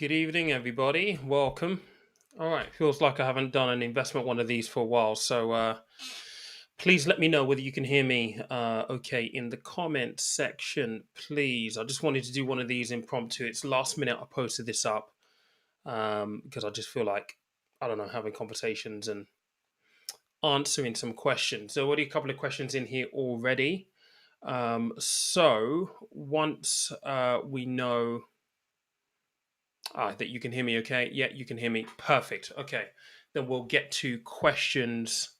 Good evening, everybody. Welcome. All right, feels like I haven't done an investment one of these for a while, so please let me know whether you can hear me. Okay, in the comment section, please. I just wanted to do one of these impromptu. It's last minute. I posted this up because I just feel like I don't know having conversations and answering some questions. So, already a couple of questions in here already. So once we know that you can hear me okay. Yeah, you can hear me. Perfect. Okay. Then we'll get to questions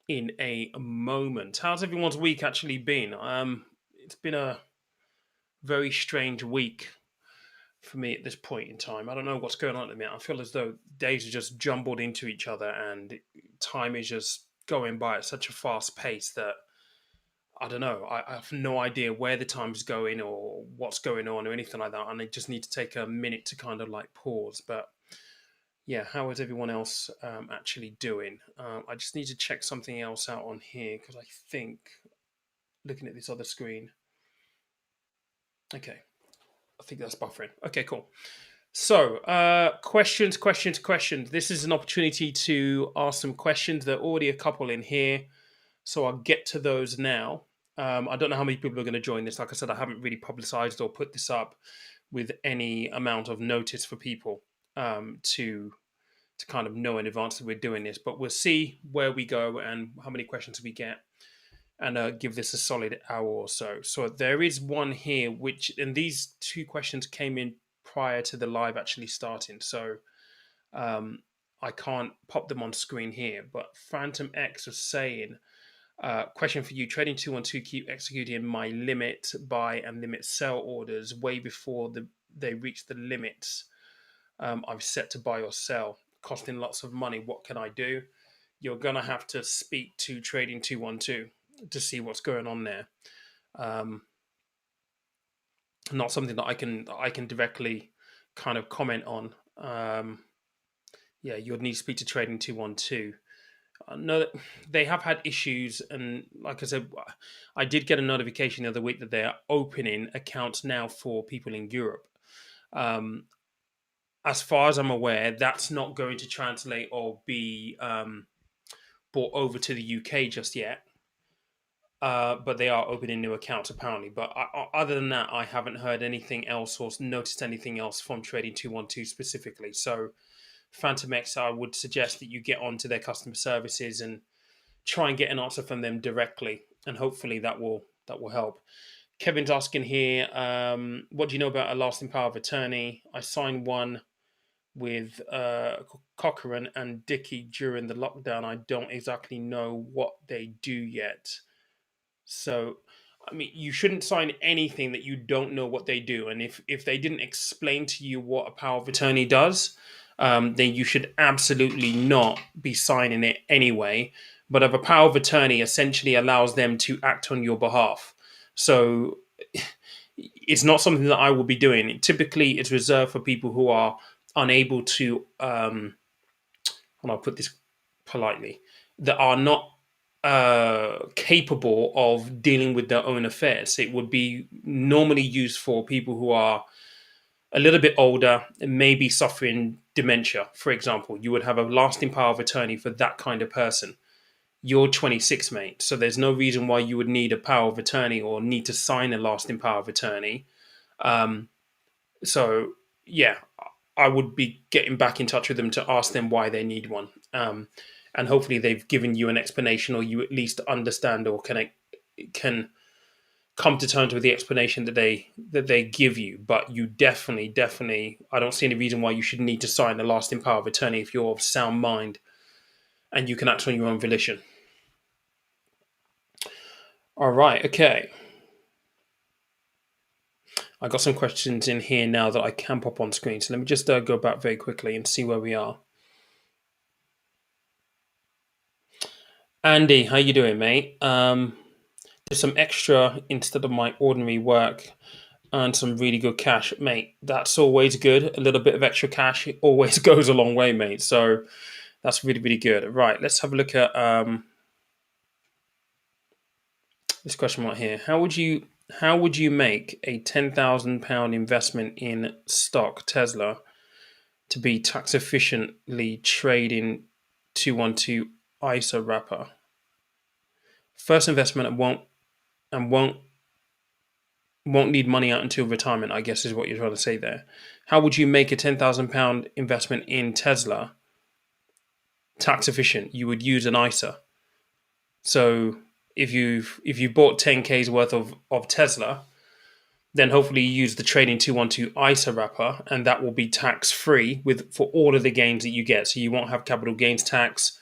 in a moment. How's everyone's week actually been? It's been a very strange week for me at this point in time. I don't know what's going on at the minute. I feel as though days are just jumbled into each other and time is just going by at such a fast pace that I don't know. I have no idea where the time's going or what's going on or anything like that. And I just need to take a minute to kind of like pause. But yeah, how is everyone else actually doing? I just need to check something else out on here because I think looking at this other screen. Okay, I think that's buffering. Okay, cool. So, questions. This is an opportunity to ask some questions. There are already a couple in here, so I'll get to those now. I don't know how many people are going to join this. Like I said, I haven't really publicized or put this up with any amount of notice for people to kind of know in advance that we're doing this. But we'll see where we go and how many questions we get, and give this a solid hour or so. So there is one here, and these two questions came in prior to the live actually starting. So um, I can't pop them on screen here. But Phantom X was saying, question for you: trading 212, keep executing my limit buy and limit sell orders way before they reach the limits I've set to buy or sell, costing lots of money. What can I do? You're gonna have to speak to Trading 212 to see what's going on there. Um, Not something that I can directly kind of comment on. Yeah, you'd need to speak to Trading 212. I know that they have had issues, and like I said, I did get a notification the other week that they are opening accounts now for people in Europe. Um, as far as I'm aware, that's not going to translate or be brought over to the UK just yet. But they are opening new accounts apparently. But other than that, I haven't heard anything else or noticed anything else from Trading 212 specifically. So, Phantom X, I would suggest that you get onto their customer services and try and get an answer from them directly, and hopefully that will help. Kevin's asking here, what do you know about a lasting power of attorney? I signed one with Cochrane and Dickey during the lockdown. I don't exactly know what they do yet. So, I mean, you shouldn't sign anything that you don't know what they do. And if they didn't explain to you what a power of attorney does, then you should absolutely not be signing it anyway. But if a power of attorney essentially allows them to act on your behalf. So it's not something that I will be doing. Typically, it's reserved for people who are unable to, and I'll put this politely, that are not capable of dealing with their own affairs. It would be normally used for people who are a little bit older and maybe suffering dementia, for example. You would have a lasting power of attorney for that kind of person. You're 26, mate, so there's no reason why you would need a power of attorney or need to sign a lasting power of attorney. Um, so, yeah, I would be getting back in touch with them to ask them why they need one. And hopefully they've given you an explanation, or you at least understand or can come to terms with the explanation that they give you. But you definitely, I don't see any reason why you should need to sign a lasting power of attorney if you're of sound mind and you can act on your own volition. All right, okay. I got some questions in here now that I can pop on screen. So let me just go back very quickly and see where we are. Andy, how you doing, mate? There's some extra instead of my ordinary work and some really good cash, mate. That's always good. A little bit of extra cash always goes a long way, mate. So that's really good. Right, let's have a look at this question right here. How would you make a £10,000 investment in stock Tesla to be tax efficiently trading 212 ISA wrapper. First investment and won't need money out until retirement, I guess is what you're trying to say there. How would you make a £10,000 investment in Tesla tax efficient? You would use an ISA. So if you bought 10K's worth of Tesla, then hopefully you use the trading 212 ISA wrapper, and that will be tax free for all of the gains that you get. So you won't have capital gains tax,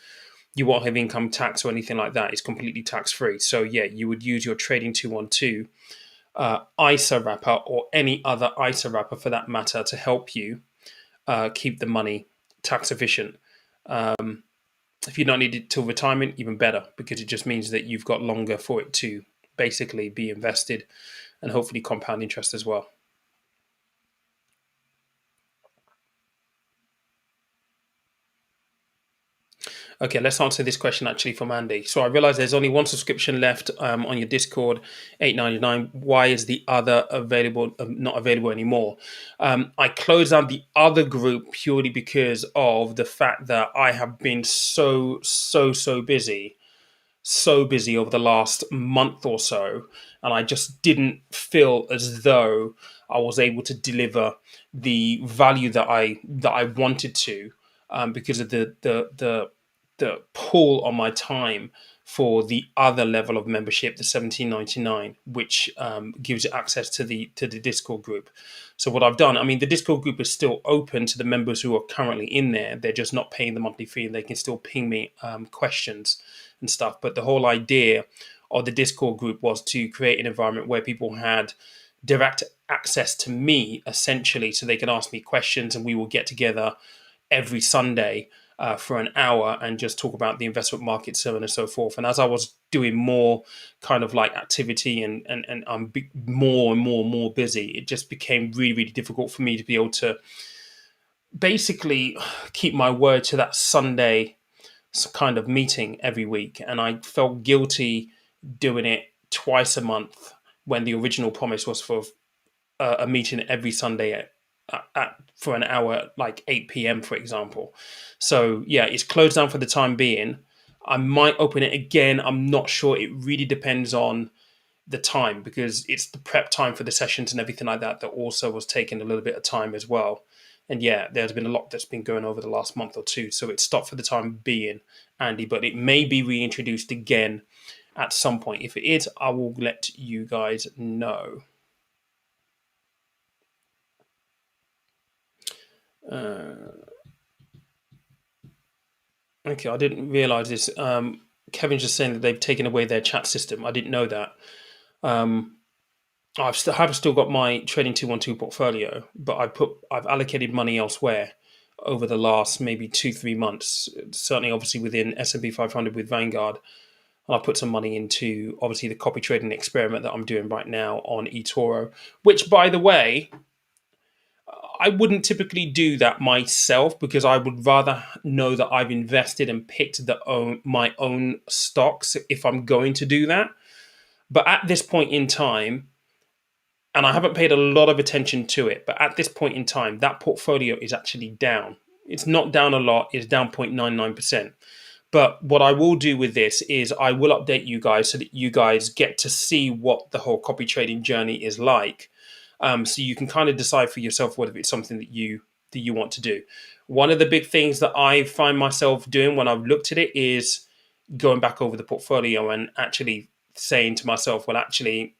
you won't have income tax or anything like that. It's completely tax free. So yeah, you would use your trading 212 ISA wrapper or any other ISA wrapper for that matter to help you keep the money tax efficient. If you don't need it till retirement, even better, because it just means that you've got longer for it to basically be invested and hopefully compound interest as well. Okay, let's answer this question actually from Andy. So I realize there's only one subscription left on your Discord, $8.99. Why is the other available? Not available anymore? I closed down the other group purely because of the fact that I have been so busy over the last month or so, and I just didn't feel as though I was able to deliver the value that I wanted to, because of the pull on my time for the other level of membership, the $17.99, which gives you access to the Discord group. So what I've done, I mean, the Discord group is still open to the members who are currently in there. They're just not paying the monthly fee, and they can still ping me questions and stuff. But the whole idea of the Discord group was to create an environment where people had direct access to me, essentially, so they can ask me questions, and we will get together every Sunday for an hour and just talk about the investment market, so on and so forth. And as I was doing more kind of like activity and I'm more and more busy, it just became really difficult for me to be able to basically keep my word to that Sunday kind of meeting every week. And I felt guilty doing it twice a month when the original promise was for a meeting every Sunday for an hour, like 8 p.m., for example. So yeah, it's closed down for the time being. I might open it again. I'm not sure. It really depends on the time, because it's the prep time for the sessions and everything like that also was taking a little bit of time as well. And yeah, there's been a lot that's been going over the last month or two. So it's stopped for the time being, Andy, but it may be reintroduced again at some point. If it is, I will let you guys know. Okay, I didn't realize this. Kevin's just saying that they've taken away their chat system. I didn't know that. Have still got my trading 212 portfolio, but I've allocated money elsewhere over the last maybe 2-3 months. Certainly, obviously within S&P 500 with Vanguard, and I put some money into obviously the copy trading experiment that I'm doing right now on eToro, which, by the way, I wouldn't typically do that myself, because I would rather know that I've invested and picked my own stocks if I'm going to do that. But at this point in time, and I haven't paid a lot of attention to it, but at this point in time, that portfolio is actually down. It's not down a lot, it's down 0.99%. But what I will do with this is I will update you guys so that you guys get to see what the whole copy trading journey is like. So you can kind of decide for yourself whether it's something that you want to do. One of the big things that I find myself doing when I've looked at it is going back over the portfolio and actually saying to myself, well, actually,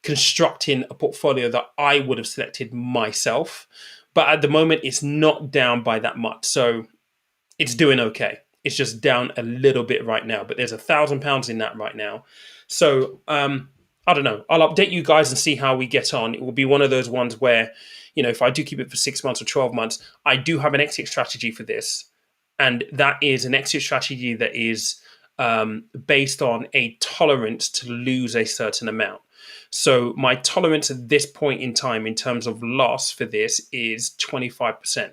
constructing a portfolio that I would have selected myself. But at the moment, it's not down by that much. So it's doing okay. It's just down a little bit right now, but there's £1,000 in that right now. So I don't know. I'll update you guys and see how we get on. It will be one of those ones where, if I do keep it for 6 months or 12 months, I do have an exit strategy for this. And that is an exit strategy that is based on a tolerance to lose a certain amount. So my tolerance at this point in time in terms of loss for this is 25%.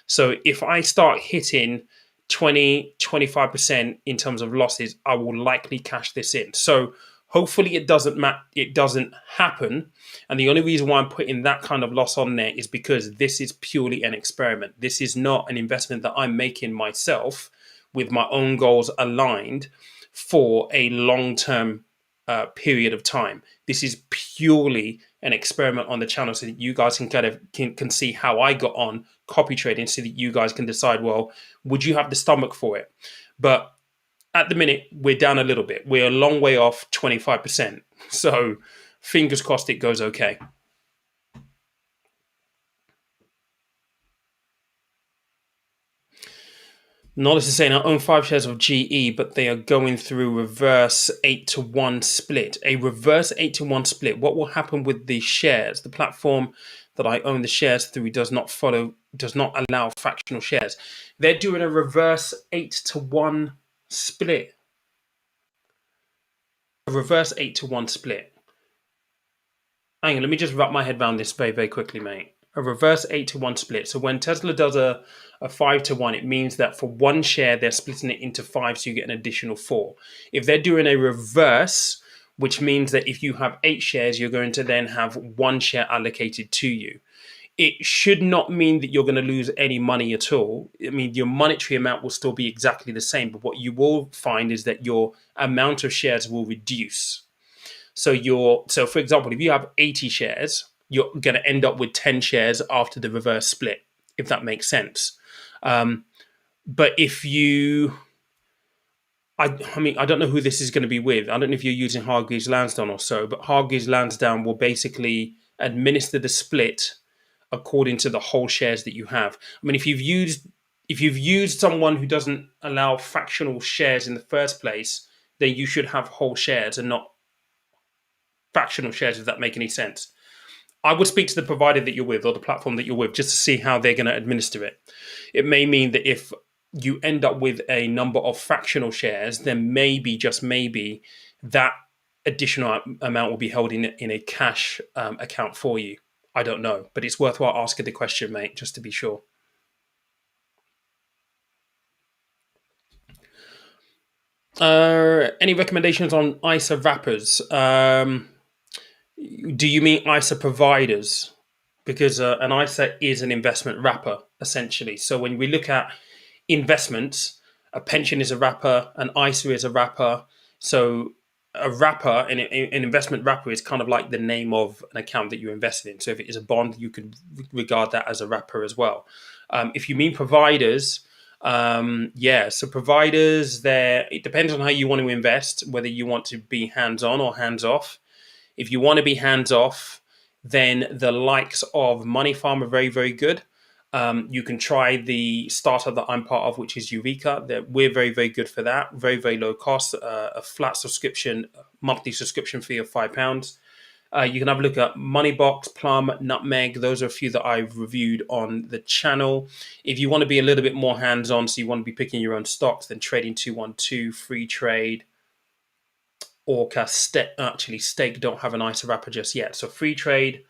So if I start hitting 20, 25% in terms of losses, I will likely cash this in. So Hopefully, it doesn't happen. And the only reason why I'm putting that kind of loss on there is because this is purely an experiment. This is not an investment that I'm making myself with my own goals aligned for a long term period of time. This is purely an experiment on the channel so that you guys can kind of can see how I got on copy trading, so that you guys can decide, well, would you have the stomach for it? But at the minute, we're down a little bit. We're a long way off 25%. So fingers crossed it goes okay. Knowledge is saying I own 5 shares of GE, but they are going through reverse 8-to-1 split. A reverse 8-to-1 split. What will happen with the shares? The platform that I own the shares through does not allow fractional shares. They're doing a reverse 8-to-1 split. A reverse 8-to-1 split. Hang on, let me just wrap my head around this very, very quickly, mate. A reverse 8-to-1 split. So when Tesla does a 5-to-1, it means that for one share, they're splitting it into 5, so you get an additional 4. If they're doing a reverse, which means that if you have 8 shares, you're going to then have 1 share allocated to you. It should not mean that you're going to lose any money at all. I mean, your monetary amount will still be exactly the same, but what you will find is that your amount of shares will reduce. So for example, if you have 80 shares, you're going to end up with 10 shares after the reverse split, if that makes sense. But if you, I mean, I don't know who this is going to be with. I don't know if you're using Hargreaves Lansdown or so, but Hargreaves Lansdown will basically administer the split according to the whole shares that you have. I mean, if you've used someone who doesn't allow fractional shares in the first place, then you should have whole shares and not fractional shares, if that make any sense. I would speak to the provider that you're with or the platform that you're with just to see how they're going to administer it. It may mean that if you end up with a number of fractional shares, then maybe, just maybe, that additional amount will be held in a cash account for you. I don't know, but it's worthwhile asking the question, mate, just to be sure. Any recommendations on ISA wrappers? Do you mean ISA providers? Because an ISA is an investment wrapper, essentially. So when we look at investments, a pension is a wrapper, an ISA is a wrapper. So a wrapper, an investment wrapper, is kind of like the name of an account that you invested in. So if it is a bond, you could regard that as a wrapper as well. If you mean providers, so providers, it depends on how you want to invest, whether you want to be hands-on or hands-off. If you want to be hands-off, then the likes of Money Farm are very, very good. You can try the startup that I'm part of, which is Eureka. We're very, very good for that. Very, very low cost, a flat monthly subscription fee of £5. You can have a look at Moneybox, Plum, Nutmeg. Those are a few that I've reviewed on the channel. If you want to be a little bit more hands-on, so you want to be picking your own stocks, then Trading 212, Free Trade, Orca, Stake don't have an ISA wrapper just yet. So Free Trade,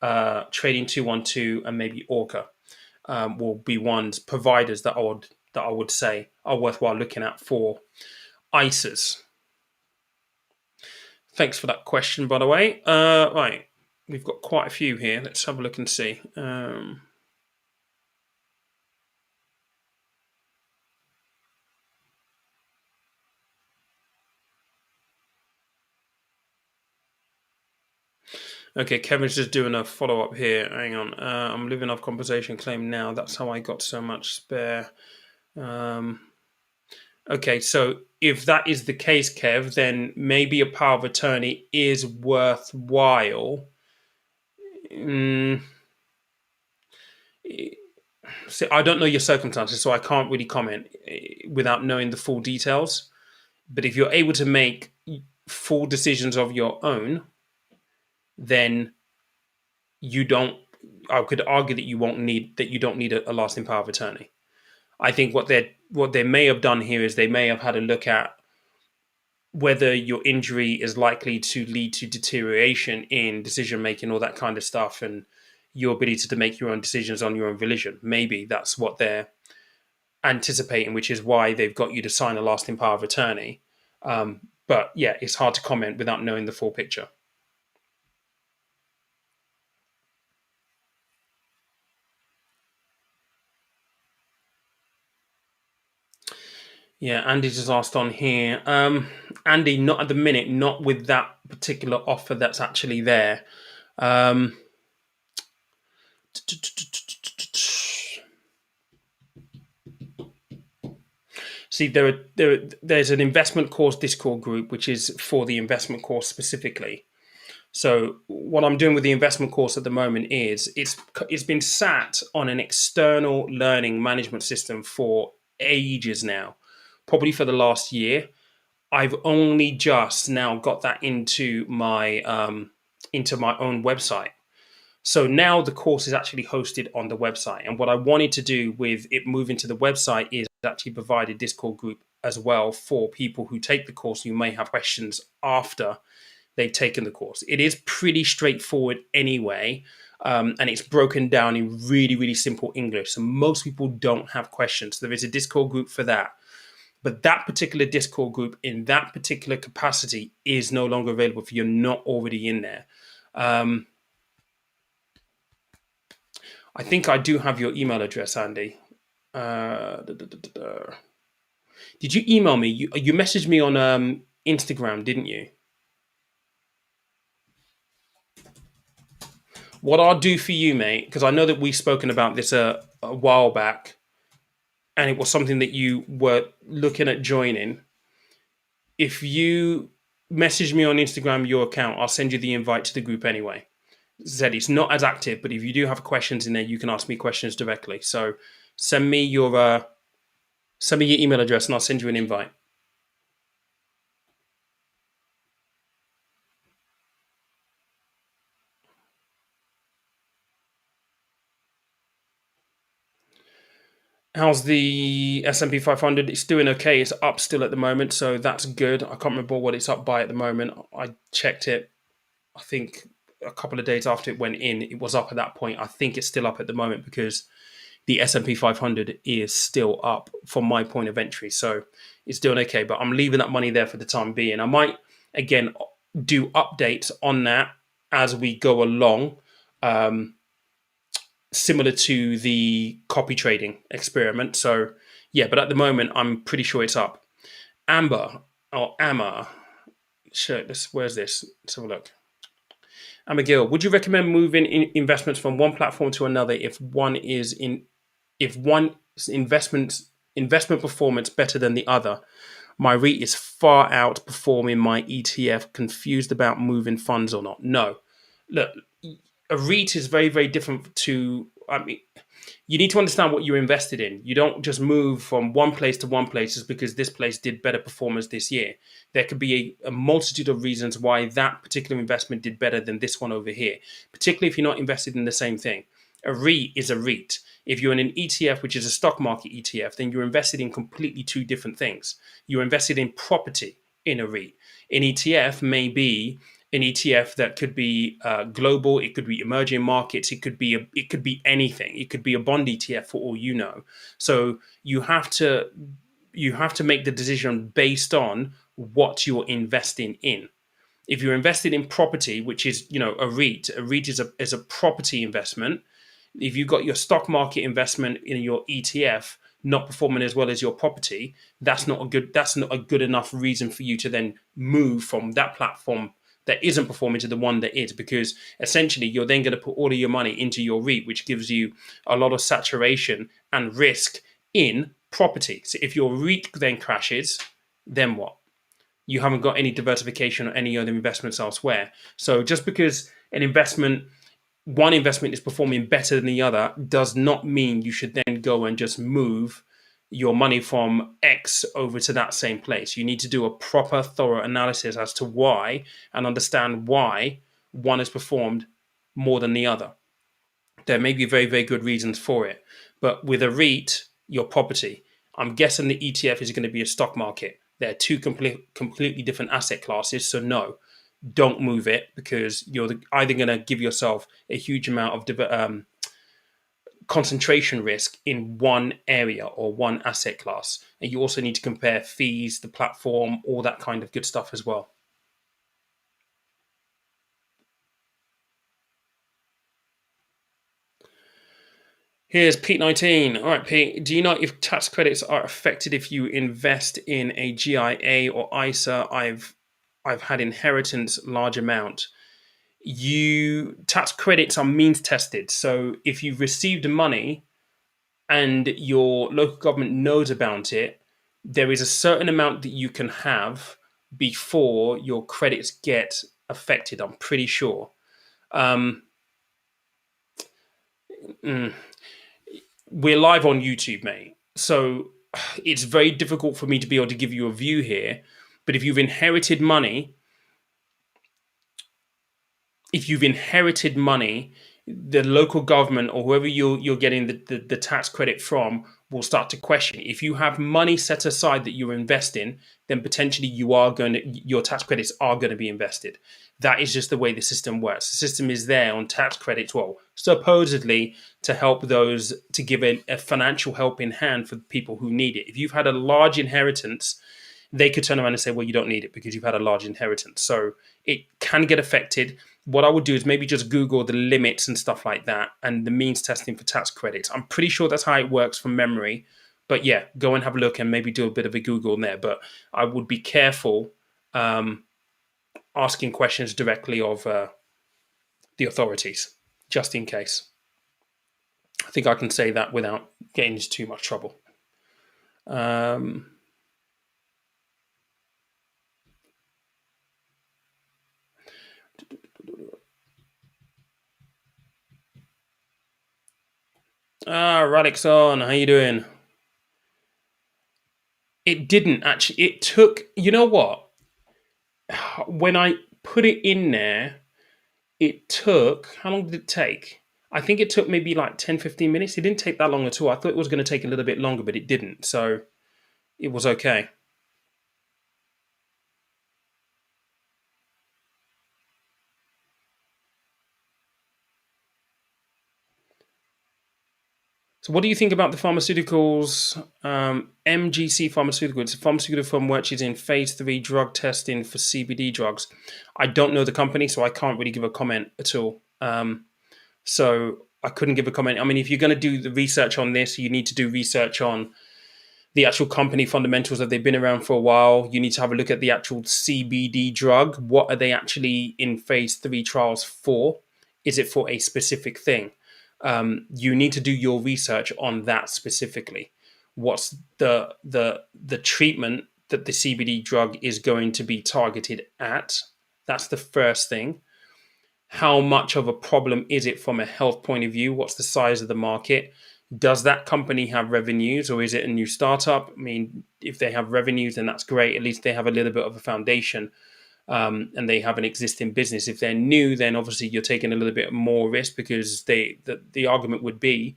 Trading 212, and maybe Orca will be providers that I would say are worthwhile looking at for ISAs. Thanks for that question, by the way. Right, we've got quite a few here. Let's have a look and see. Okay, Kevin's just doing a follow-up here. Hang on. I'm living off compensation claim now. That's how I got so much spare. Okay, so if that is the case, Kev, then maybe a power of attorney is worthwhile. See, I don't know your circumstances, so I can't really comment without knowing the full details. But if you're able to make full decisions of your own, then I could argue that you don't need a lasting power of attorney. I think what they may have done here is they may have had a look at whether your injury is likely to lead to deterioration in decision making, all that kind of stuff, and your ability to make your own decisions on your own volition. Maybe that's what they're anticipating, which is why they've got you to sign a lasting power of attorney. But yeah, it's hard to comment without knowing the full picture. Yeah, Andy just asked on here. Andy, not at the minute, not with that particular offer that's actually there. Um, See, there's an investment course Discord group which is for the investment course specifically. So what I'm doing with the investment course at the moment is it's been sat on an external learning management system for ages now, probably for the last year. I've only just now got that into my own website. So now the course is actually hosted on the website. And what I wanted to do with it moving to the website is actually provide a Discord group as well for people who take the course who may have questions after they've taken the course. It is pretty straightforward anyway. And it's broken down in really, really simple English. So most people don't have questions. There is a Discord group for that. But that particular Discord group in that particular capacity is no longer available if you're not already in there. Um, I think I do have your email address, Andy. Did you email me? You messaged me on Instagram, didn't you? What I'll do for you, mate, because I know that we've spoken about this a while back, and it was something that you were looking at joining. If you message me on Instagram your account, I'll send you the invite to the group anyway. Said it's not as active, but if you do have questions in there, you can ask me questions directly. So send me your email address, and I'll send you an invite. How's the S&P 500? It's doing okay. It's up still at the moment, so that's good. I can't remember what it's up by at the moment. I checked it, I think, a couple of days after it went in. It was up at that point. I think it's still up at the moment because the S&P 500 is still up from my point of entry. So it's doing okay, but I'm leaving that money there for the time being. I might, again, do updates on that as we go along. Similar to the copy trading experiment. So yeah, but at the moment, I'm pretty sure it's up. Amber or Amma, sure, where's this? Let's have a look. Amber Gill, would you recommend moving investments from one platform to another if one investment performance better than the other? My REIT is far outperforming my ETF. Confused about moving funds or not? No, look, a REIT is very, very different to. I mean, you need to understand what you're invested in. You don't just move from one place to one place just because this place did better performance this year. There could be a multitude of reasons why that particular investment did better than this one over here, particularly if you're not invested in the same thing. A REIT is a REIT. If you're in an ETF, which is a stock market ETF, then you're invested in completely two different things. You're invested in property in a REIT. An ETF may be an ETF that could be global, it could be emerging markets, it could be anything. It could be a bond ETF for all you know. So you have to make the decision based on what you're investing in. If you're invested in property, which is a REIT is a property investment. If you've got your stock market investment in your ETF not performing as well as your property, that's not a good enough reason for you to then move from that platform that isn't performing to the one that is, because essentially you're then going to put all of your money into your REIT, which gives you a lot of saturation and risk in property. So if your REIT then crashes, then what? You haven't got any diversification or any other investments elsewhere. So just because one investment is performing better than the other does not mean you should then go and just move your money from X over to that same place. You need to do a proper, thorough analysis as to why and understand why one has performed more than the other. There may be very, very good reasons for it. But with a REIT, your property, I'm guessing the ETF is going to be a stock market. They're two completely different asset classes. So no, don't move it, because you're either going to give yourself a huge amount of concentration risk in one area or one asset class. And you also need to compare fees, the platform, all that kind of good stuff as well. Here's Pete 19. All right, Pete, do you know if tax credits are affected if you invest in a GIA or ISA? I've had inheritance large amount. You tax credits are means tested. So if you've received money and your local government knows about it, there is a certain amount that you can have before your credits get affected. I'm pretty sure. Um, mm, we're live on YouTube, mate. So it's very difficult for me to be able to give you a view here. But if you've inherited money, the local government or whoever you're getting the tax credit from will start to question. If you have money set aside that you're investing, then potentially your tax credits are going to be invested. That is just the way the system works. The system is there on tax credits, well, supposedly to help those, to give a financial help in hand for people who need it. If you've had a large inheritance, they could turn around and say, well, you don't need it because you've had a large inheritance. So it can get affected. What I would do is maybe just Google the limits and stuff like that and the means testing for tax credits. I'm pretty sure that's how it works from memory. But yeah, go and have a look and maybe do a bit of a Google in there. But I would be careful asking questions directly of the authorities, just in case. I think I can say that without getting into too much trouble. Um, Radixon, how you doing? It didn't actually. It took. You know what? When I put it in there, it took. How long did it take? I think it took maybe like 10, 15 minutes. It didn't take that long at all. I thought it was going to take a little bit longer, but it didn't. So it was okay. So, what do you think about the pharmaceuticals? MGC Pharmaceutical. It's a pharmaceutical firm which is in phase 3 drug testing for CBD drugs. I don't know the company, so I can't really give a comment at all. So I couldn't give a comment. I mean, if you're going to do the research on this, you need to do research on the actual company fundamentals. Have they been around for a while? You need to have a look at the actual CBD drug. What are they actually in phase 3 trials for? Is it for a specific thing? You need to do your research on that specifically. What's the treatment that the CBD drug is going to be targeted at? That's the first thing. How much of a problem is it from a health point of view? What's the size of the market? Does that company have revenues or is it a new startup? I mean, if they have revenues, then that's great. At least they have a little bit of a foundation and they have an existing business. If they're new, then obviously you're taking a little bit more risk because the argument would be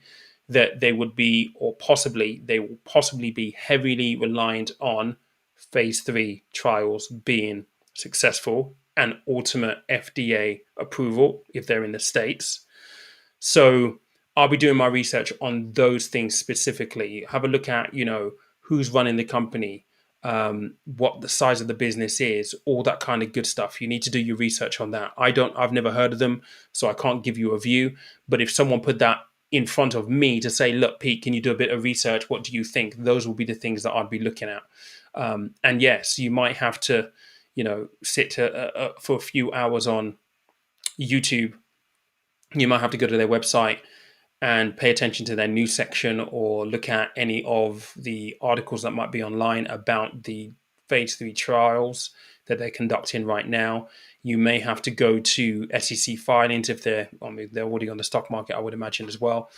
that they would be, or possibly, they will possibly be heavily reliant on phase 3 trials being successful and ultimate FDA approval if they're in the States. So I'll be doing my research on those things specifically. Have a look at, who's running the company, what the size of the business is, all that kind of good stuff. You need to do your research on that. I've never heard of them, so I can't give you a view. But if someone put that in front of me to say, look, Pete, can you do a bit of research? What do you think? Those will be the things that I'd be looking at. And yes, you might have to, sit for a few hours on YouTube. You might have to go to their website and pay attention to their news section or look at any of the articles that might be online about the phase 3 trials that they're conducting right now. You may have to go to SEC filings if they're already on the stock market, I would imagine as well.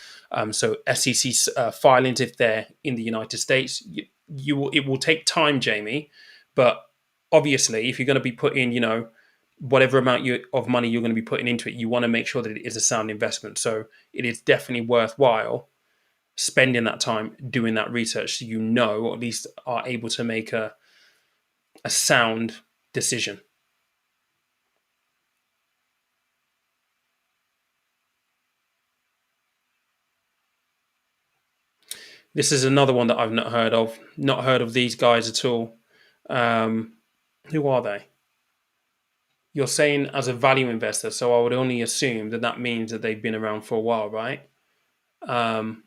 So SEC filings if they're in the United States. It will take time, Jamie, but obviously if you're going to be putting, whatever amount of money you're going to be putting into it, you want to make sure that it is a sound investment. So it is definitely worthwhile spending that time doing that research so or at least are able to make a sound decision. This is another one that I've not heard of. Not heard of these guys at all. Um, who are they? You're saying as a value investor, so I would only assume that that means that they've been around for a while, right? Um,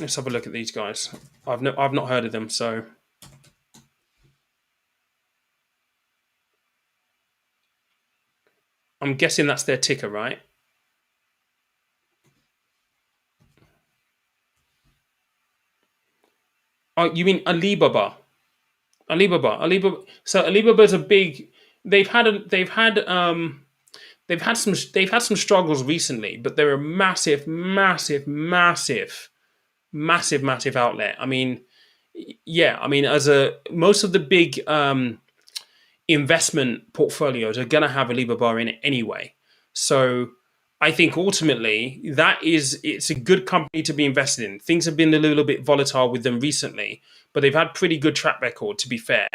let's have a look at these guys. I've not heard of them, so I'm guessing that's their ticker, right? Oh, you mean Alibaba? Alibaba. So Alibaba's a big. They've had a, they've had some struggles recently, but they're a massive outlet. I mean, yeah, I mean, as a most of the big investment portfolios are going to have Alibaba in it anyway. So I think ultimately it's a good company to be invested in. Things have been a little bit volatile with them recently, but they've had pretty good track record to be fair,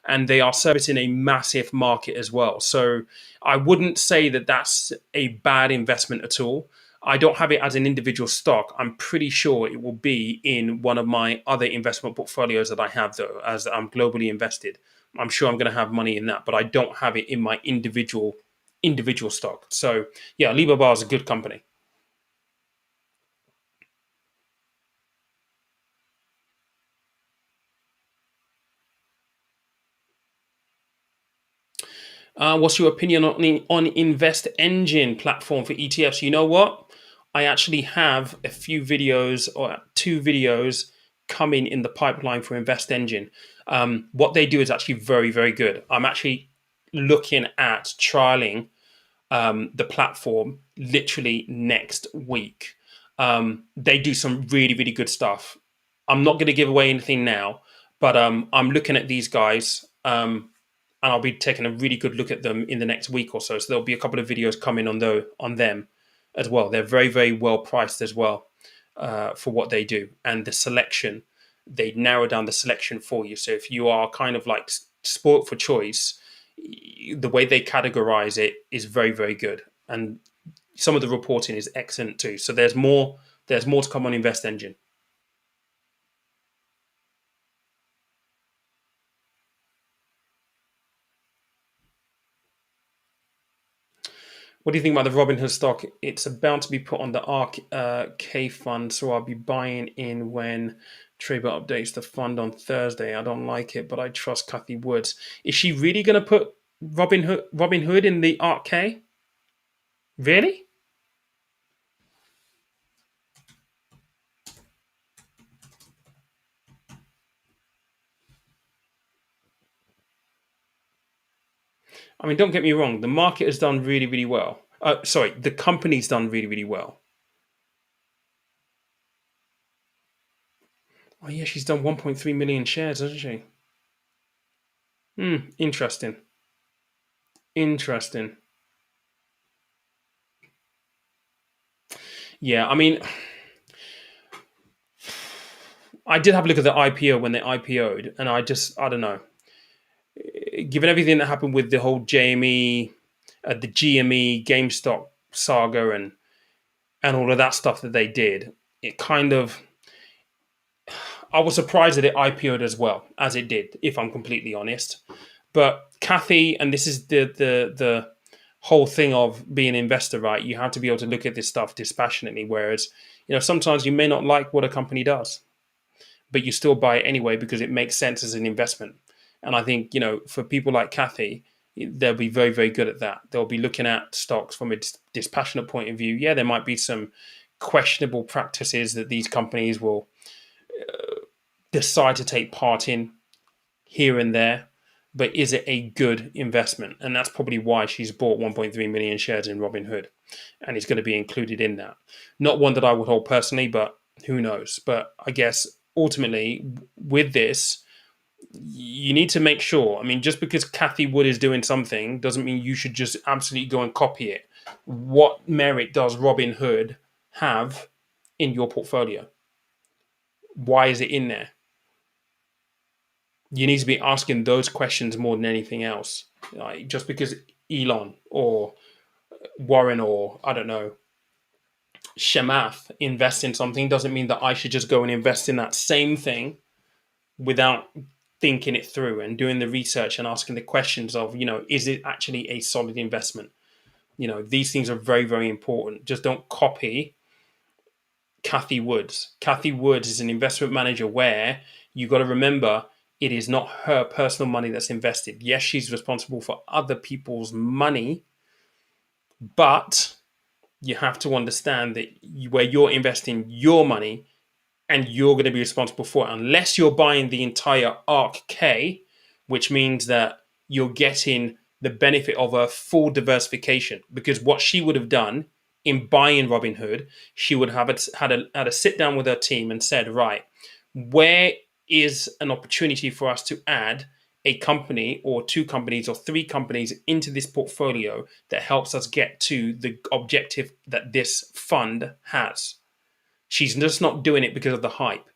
and they are servicing a massive market as well. So I wouldn't say that that's a bad investment at all. I don't have it as an individual stock. I'm pretty sure it will be in one of my other investment portfolios that I have, though, as I'm globally invested. I'm sure I'm going to have money in that, but I don't have it in my individual stock. So yeah, Alibaba is a good company. What's your opinion on Invest Engine platform for ETFs? You know what? I actually have a few videos or two videos coming in the pipeline for Invest Engine. What they do is actually very good. I'm actually looking at trialing the platform literally next week. They do some really good stuff. I'm not going to give away anything now, but I'm looking at these guys, and I'll be taking a really good look at them in the next week or so. So there'll be a couple of videos coming on them as well. They're very well priced as well for what they do, and the selection, they narrow down the selection for you. So if you are kind of like sport for choice, the way they categorize it is very good, and some of the reporting is excellent too. So there's more to come on Invest Engine. What do you think about the Robinhood stock? It's about to be put on the ARK K fund, so I'll be buying in when Trader updates the fund on Thursday. I don't like it, but I trust Kathy Woods. Is she really going to put Robinhood in the ARK K? Really? I mean, don't get me wrong. The market has done really well. Sorry, the company's done really well. Oh yeah, she's done 1.3 million shares, hasn't she? Hmm, interesting. Interesting. Yeah, I mean, I did have a look at the IPO when they IPO'd, and I don't know. Given everything that happened with the whole JME, the GME, GameStop saga, and all of that stuff that they did, it kind of I was surprised that it IPO'd as well as it did, if I'm completely honest. But Kathy, and this is the whole thing of being an investor, right? You have to be able to look at this stuff dispassionately. Whereas, sometimes you may not like what a company does, but you still buy it anyway because it makes sense as an investment. And I think, for people like Kathy, they'll be very good at that. They'll be looking at stocks from a dispassionate point of view. Yeah, there might be some questionable practices that these companies will decide to take part in here and there, but is it a good investment? And that's probably why she's bought 1.3 million shares in Robinhood, and it's going to be included in that. Not one that I would hold personally, but who knows? But I guess ultimately, with this, you need to make sure. I mean, just because Kathy Wood is doing something doesn't mean you should just absolutely go and copy it. What merit does Robinhood have in your portfolio? Why is it in there? You need to be asking those questions more than anything else. Just because Elon or Warren or I don't know Shemath invest in something doesn't mean that I should just go and invest in that same thing without thinking it through and doing the research and asking the questions of, is it actually a solid investment? These things are very, very important. Just don't copy Kathy Woods. Kathy Woods is an investment manager where you got to remember it is not her personal money that's invested. Yes, she's responsible for other people's money, but you have to understand that where you're investing your money and you're going to be responsible for it, unless you're buying the entire ARC K, which means that you're getting the benefit of a full diversification. Because what she would have done in buying Robinhood, she would have had a sit down with her team and said, right, where is an opportunity for us to add a company or two companies or three companies into this portfolio that helps us get to the objective that this fund has. She's just not doing it because of the hype.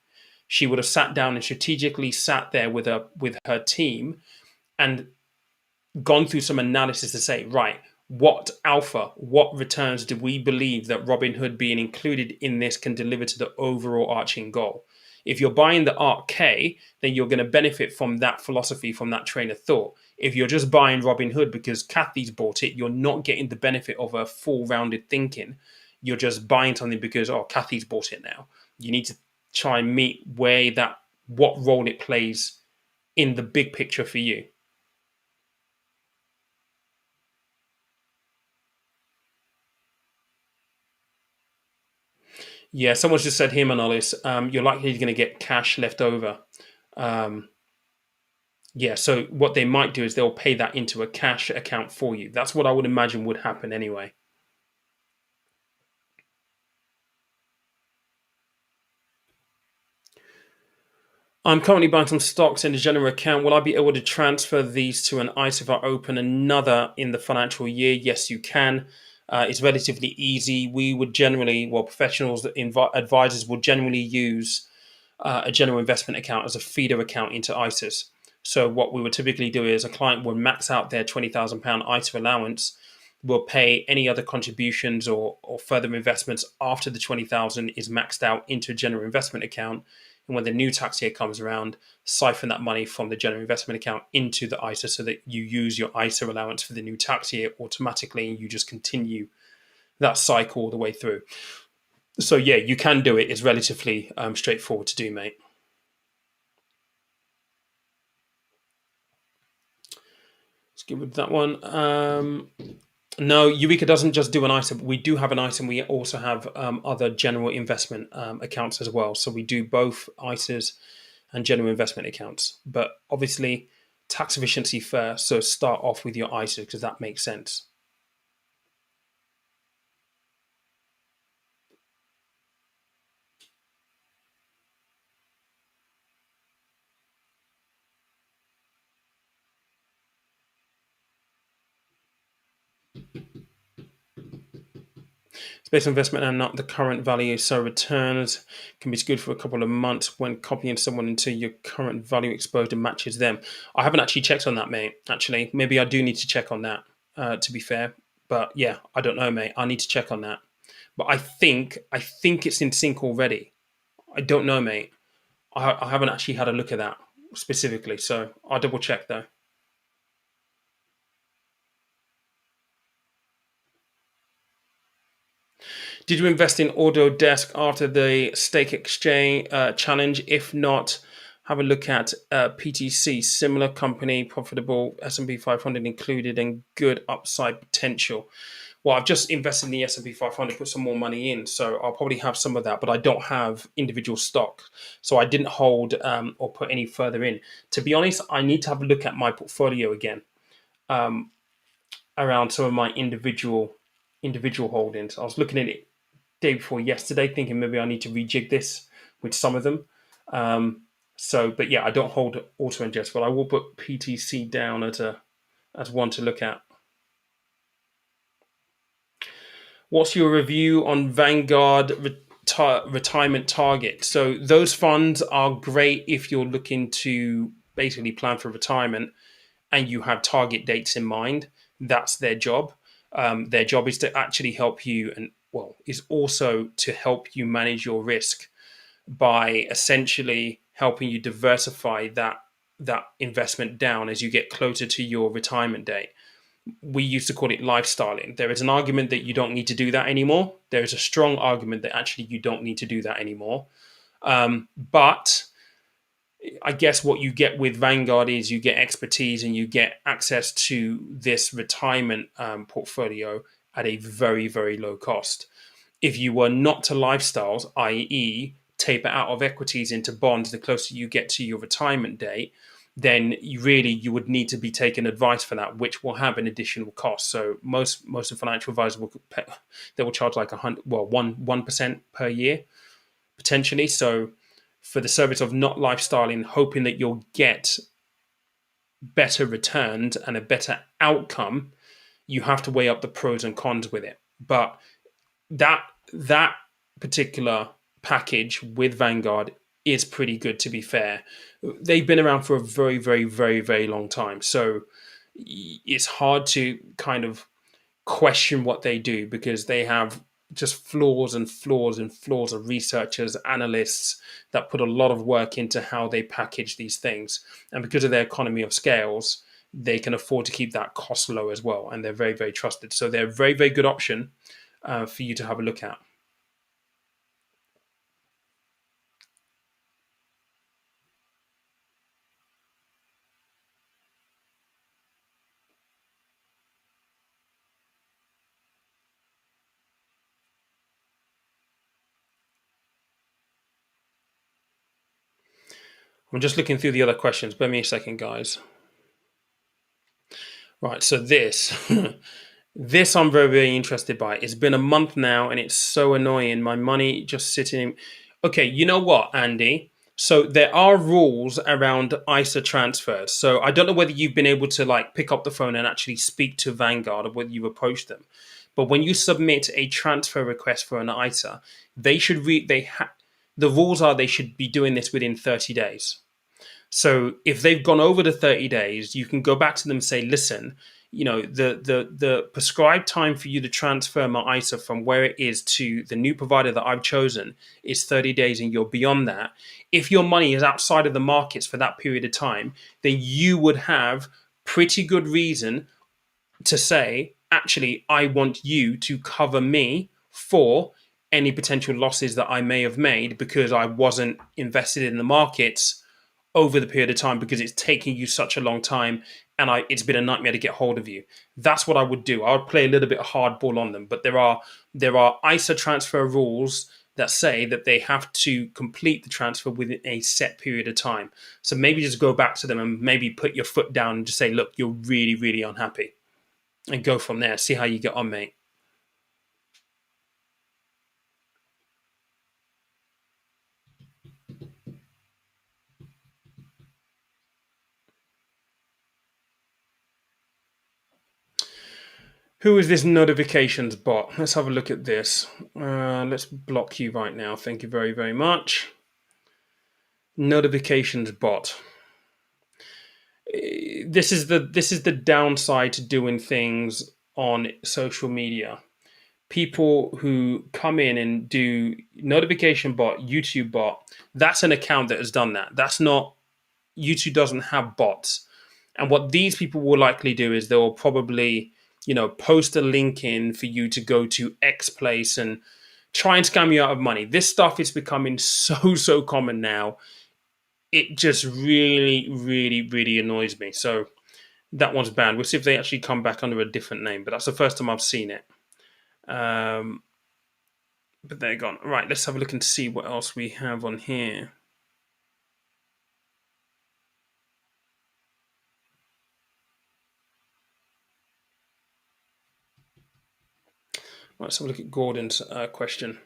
She would have sat down and strategically sat there with her team and gone through some analysis to say, right, what alpha, what returns do we believe that Robinhood being included in this can deliver to the overall arching goal? If you're buying the ARK K, then you're going to benefit from that philosophy, from that train of thought. If you're just buying Robinhood because Kathy's bought it, you're not getting the benefit of a full rounded thinking. You're just buying something because, oh, Kathy's bought it now. You need to try and meet what role it plays in the big picture for you. Yeah, someone's just said here, Manolis, you're likely going to get cash left over. Um, yeah, so what they might do is they'll pay that into a cash account for you. That's what I would imagine would happen anyway. I'm currently buying some stocks in the general account. Will I be able to transfer these to an ISA if I open another in the financial year? Yes, you can. It's relatively easy. We would generally, well, professionals, advisors will generally use a general investment account as a feeder account into ISAs. So what we would typically do is a client would max out their £20,000 ISA allowance, will pay any other contributions or further investments after the 20,000 is maxed out into a general investment account. And when the new tax year comes around, siphon that money from the general investment account into the ISA so that you use your ISA allowance for the new tax year automatically and you just continue that cycle all the way through. So yeah, you can do it. It's relatively straightforward to do, mate. Let's give it that one. No, Eureka doesn't just do an item. We do have an item. We also have other general investment accounts as well. So we do both ISAs and general investment accounts. But obviously, tax efficiency first. So start off with your ISA because that makes sense. It's based on investment and not the current value. So returns can be good for a couple of months when copying someone into your current value exposed and matches them. I haven't actually checked on that, mate. Actually, maybe I do need to check on that. To be fair, but yeah, I don't know, mate. I need to check on that. But I think it's in sync already. I don't know, mate. I haven't actually had a look at that specifically, so I'll double check though. Did you invest in Autodesk after the stake exchange challenge? If not, have a look at PTC, similar company, profitable, S&P 500 included, and good upside potential. Well, I've just invested in the S&P 500, put some more money in, so I'll probably have some of that, but I don't have individual stock, so I didn't hold or put any further in. To be honest, I need to have a look at my portfolio again around some of my individual holdings. I was looking at it day before yesterday, thinking maybe I need to rejig this with some of them. But yeah, I don't hold auto ingest, but I will put PTC down as one to look at. What's your review on Vanguard retirement target? So those funds are great if you're looking to basically plan for retirement and you have target dates in mind. That's their job. Their job is to actually help you and is also to help you manage your risk by essentially helping you diversify that investment down as you get closer to your retirement date. We used to call it lifestyling. There is an argument that you don't need to do that anymore. There is a strong argument that actually you don't need to do that anymore. But I guess what you get with Vanguard is you get expertise and you get access to this retirement portfolio at a very, very low cost. If you were not to lifestyles, i.e., taper out of equities into bonds the closer you get to your retirement date, then you would need to be taking advice for that, which will have an additional cost. So most of financial advisors will pay, they will charge like 1% per year potentially. So for the service of not lifestyling, hoping that you'll get better returns and a better outcome, you have to weigh up the pros and cons with it. But that particular package with Vanguard is pretty good, to be fair. They've been around for a very, very, very, very long time. So it's hard to kind of question what they do because they have just flaws and flaws and flaws of researchers, analysts that put a lot of work into how they package these things. And because of their economy of scales, they can afford to keep that cost low as well. And they're very, very trusted. So they're a very, very good option for you to have a look at. I'm just looking through the other questions. Bear me a second, guys. Right, so this this I'm very, very interested by. It's been a month now and it's so annoying. My money just sitting. Okay, you know what, Andy? So there are rules around ISA transfers. So I don't know whether you've been able to like pick up the phone and actually speak to Vanguard or whether you've approached them. But when you submit a transfer request for an ISA, they should the rules are they should be doing this within 30 days. So if they've gone over the 30 days, you can go back to them and say, listen, the prescribed time for you to transfer my ISA from where it is to the new provider that I've chosen is 30 days and you're beyond that. If your money is outside of the markets for that period of time, then you would have pretty good reason to say, actually, I want you to cover me for any potential losses that I may have made because I wasn't invested in the markets over the period of time because it's taking you such a long time and it's been a nightmare to get hold of you. That's what I would do. I would play a little bit of hardball on them, but there are ISA transfer rules that say that they have to complete the transfer within a set period of time. So maybe just go back to them and maybe put your foot down and just say, look, you're really, really unhappy, and go from there. See how you get on, mate. Who is this notifications bot? Let's have a look at this. Let's block you right now. Thank you very, very much. Notifications bot. This is the downside to doing things on social media. People who come in and do notification bot, YouTube bot, that's an account that has done that. That's not, YouTube doesn't have bots. And what these people will likely do is they'll probably, post a link in for you to go to X place and try and scam you out of money. This stuff is becoming so common now. It just really, really, really annoys me. So that one's banned. We'll see if they actually come back under a different name, but that's the first time I've seen it. But they're gone. Right, let's have a look and see what else we have on here. Let's have a look at Gordon's question.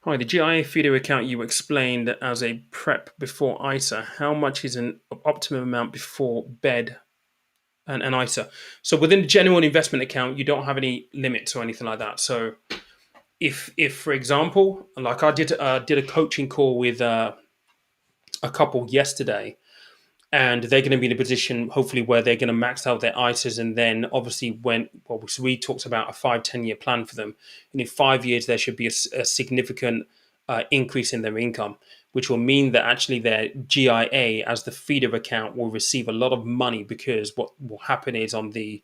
Hi, the GIA feeder account you explained as a prep before ISA. How much is an optimum amount before bed and ISA? So within the genuine investment account, you don't have any limits or anything like that. So if for example, like I did a coaching call with a couple yesterday, and they're going to be in a position hopefully where they're going to max out their ISAs, and then obviously when well, so we talked about a 5-10 year plan for them, and in 5 years there should be a significant increase in their income, which will mean that actually their GIA as the feeder account will receive a lot of money, because what will happen is on the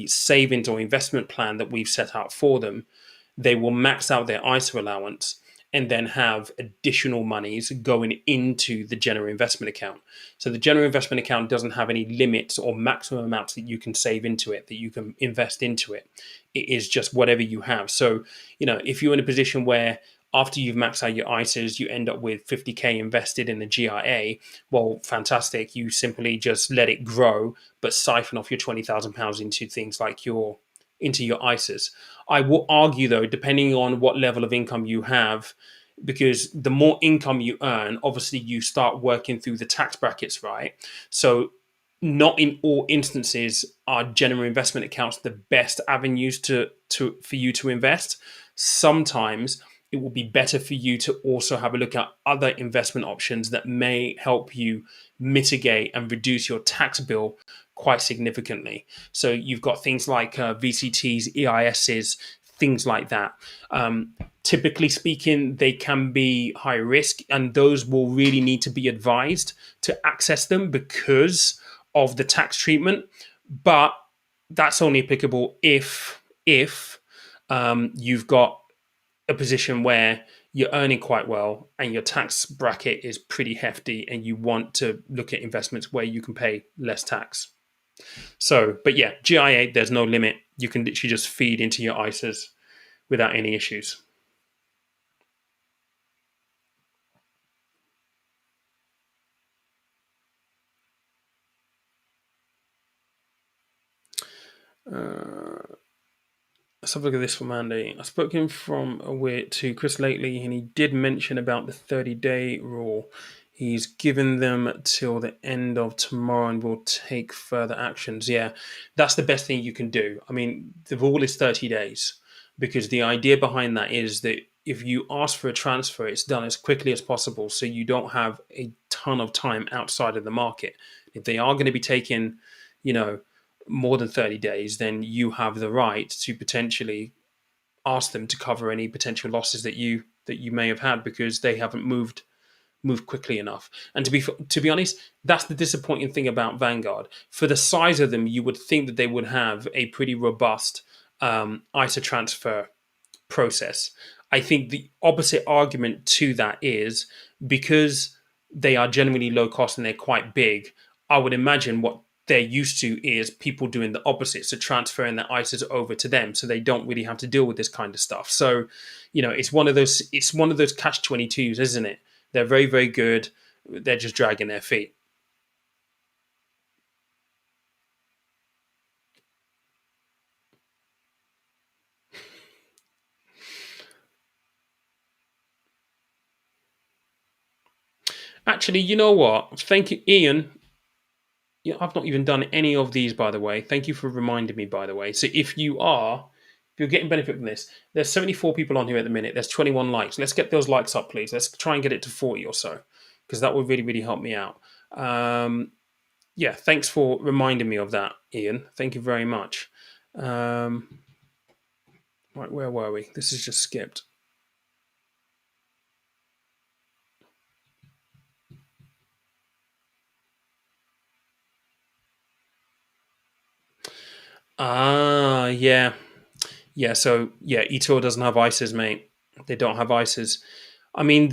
savings or investment plan that we've set out for them, they will max out their ISA allowance and then have additional monies going into the general investment account. So the general investment account doesn't have any limits or maximum amounts that you can save into it, that you can invest into it. It is just whatever you have. So, if you're in a position where after you've maxed out your ISAs, you end up with 50K invested in the GIA, well, fantastic. You simply just let it grow, but siphon off your £20,000 into things like into your ISAs. I will argue, though, depending on what level of income you have, because the more income you earn, obviously you start working through the tax brackets, right? So not in all instances are general investment accounts the best avenues for you to invest. Sometimes it will be better for you to also have a look at other investment options that may help you mitigate and reduce your tax bill quite significantly. So you've got things like VCTs, EISs, things like that. Typically speaking, they can be high risk, and those will really need to be advised to access them because of the tax treatment. But that's only applicable if you've got a position where you're earning quite well and your tax bracket is pretty hefty, and you want to look at investments where you can pay less tax. So, but yeah, GIA, there's no limit. You can literally just feed into your ISAs without any issues. Let's have a look at this from Andy. I've spoken to Chris lately, and he did mention about the 30-day rule. He's given them till the end of tomorrow and will take further actions. Yeah, that's the best thing you can do. I mean, the rule is 30 days, because the idea behind that is that if you ask for a transfer, it's done as quickly as possible, so you don't have a ton of time outside of the market. If they are going to be taking, more than 30 days, then you have the right to potentially ask them to cover any potential losses that you may have had, because they haven't moved quickly enough. And to be honest, that's the disappointing thing about Vanguard. For the size of them, you would think that they would have a pretty robust ISA transfer process. I think the opposite argument to that is because they are generally low cost and they're quite big, I would imagine what they're used to is people doing the opposite, so transferring their ISAs over to them, so they don't really have to deal with this kind of stuff. So, it's one of those catch-22s, isn't it? They're very, very good. They're just dragging their feet. Actually, you know what? Thank you, Ian. Yeah, I've not even done any of these, by the way. Thank you for reminding me, by the way. So if you're getting benefit from this, there's 74 people on here at the minute. There's 21 likes. Let's get those likes up, please. Let's try and get it to 40 or so, because that would really, really help me out. Yeah, thanks for reminding me of that, Ian. Thank you very much. Right, where were we? This is just skipped. Yeah. Yeah, so yeah, eToro doesn't have ISAs, mate. They don't have ISAs. I mean,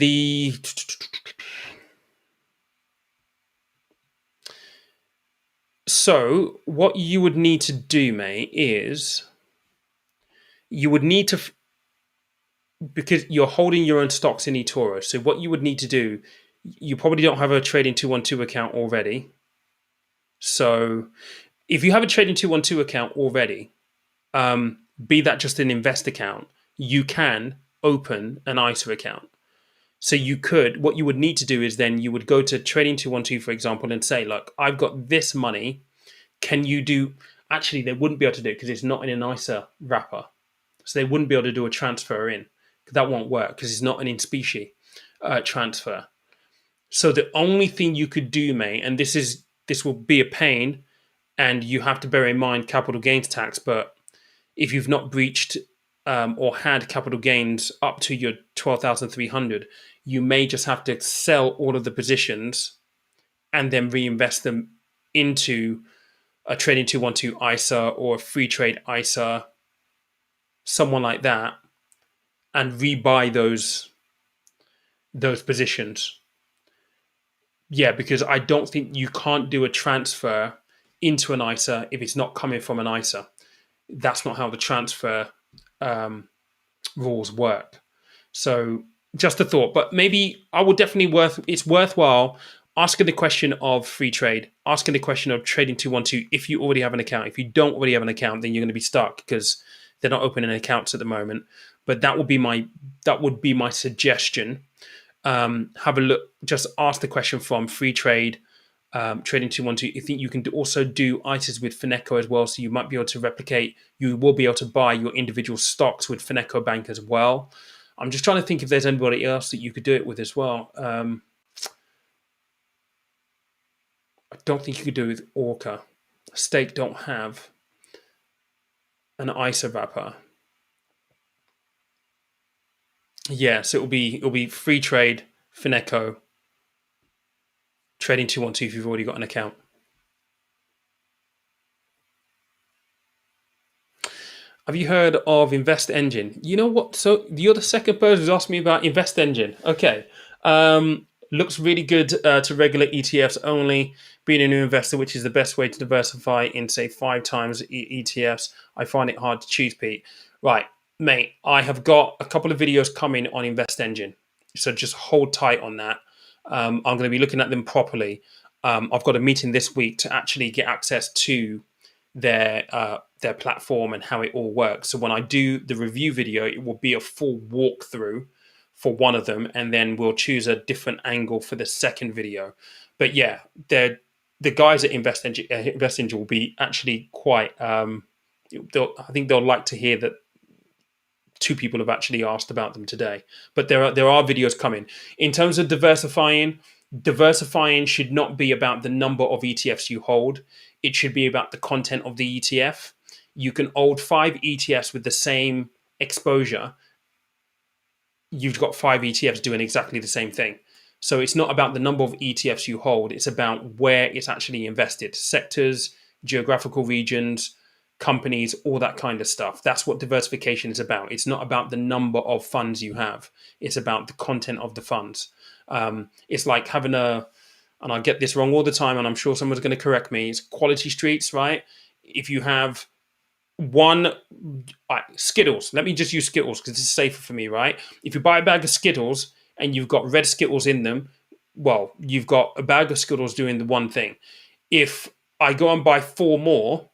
so what you would need to do, mate, is you would need to, because you're holding your own stocks in eToro. So what you would need to do, you probably don't have a trading 212 account already. So if you have a trading 212 account already, be that just an invest account, you can open an ISA account. So what you would need to do is then you would go to Trading 212, for example, and say, look, I've got this money. Can you do, actually, they wouldn't be able to do it because it's not in an ISA wrapper. So they wouldn't be able to do a transfer in. That won't work because it's not an in specie transfer. So the only thing you could do, mate, and this will be a pain, and you have to bear in mind capital gains tax. But if you've not breached or had capital gains up to your 12,300, you may just have to sell all of the positions and then reinvest them into a trading 212 ISA or a free trade ISA, someone like that, and rebuy those positions. Yeah, because I don't think you can't do a transfer into an ISA if it's not coming from an ISA. That's not how the transfer um, rules work. So just a thought, but maybe I would definitely it's worthwhile asking the question of free trade, asking the question of trading 212 if you already have an account. If you don't already have an account, then you're going to be stuck because they're not opening accounts at the moment. But that would be my suggestion. Have a look, just ask the question from free trade, trading 212. I think you can also do ISAs with Fineco as well, so you might be able to replicate. You will be able to buy your individual stocks with Fineco Bank as well. I'm just trying to think if there's anybody else that you could do it with as well. I don't think you could do it with Orca. Stake don't have an ISA wrapper. Yeah, so it'll be free trade, Fineco, trading 212 if you've already got an account. Have you heard of Invest Engine? You know what? So you're the second person who's asked me about Invest Engine. Okay. Looks really good to regular ETFs only. Being a new investor, which is the best way to diversify in, say, 5 times ETFs. I find it hard to choose, Pete. Right, mate, I have got a couple of videos coming on Invest Engine. So just hold tight on that. I'm going to be looking at them properly. I've got a meeting this week to actually get access to their platform and how it all works. So when I do the review video, it will be a full walkthrough for one of them, and then we'll choose a different angle for the second video. But yeah, the guys at Invest Engine will be actually quite. I think they'll like to hear that 2 people have actually asked about them today. But there are videos coming. In terms of diversifying should not be about the number of ETFs you hold. It should be about the content of the ETF. You can hold 5 ETFs with the same exposure. You've got 5 ETFs doing exactly the same thing. So it's not about the number of ETFs you hold. It's about where it's actually invested, sectors, geographical regions, companies, all that kind of stuff. That's what diversification is about. It's not about the number of funds you have. It's about the content of the funds. It's like having and I get this wrong all the time, and I'm sure someone's going to correct me. It's quality streets, right? If you have one Skittles, let me just use Skittles because it's safer for me, right? If you buy a bag of Skittles and you've got red Skittles in them, well, you've got a bag of Skittles doing the one thing. If I go and buy 4 more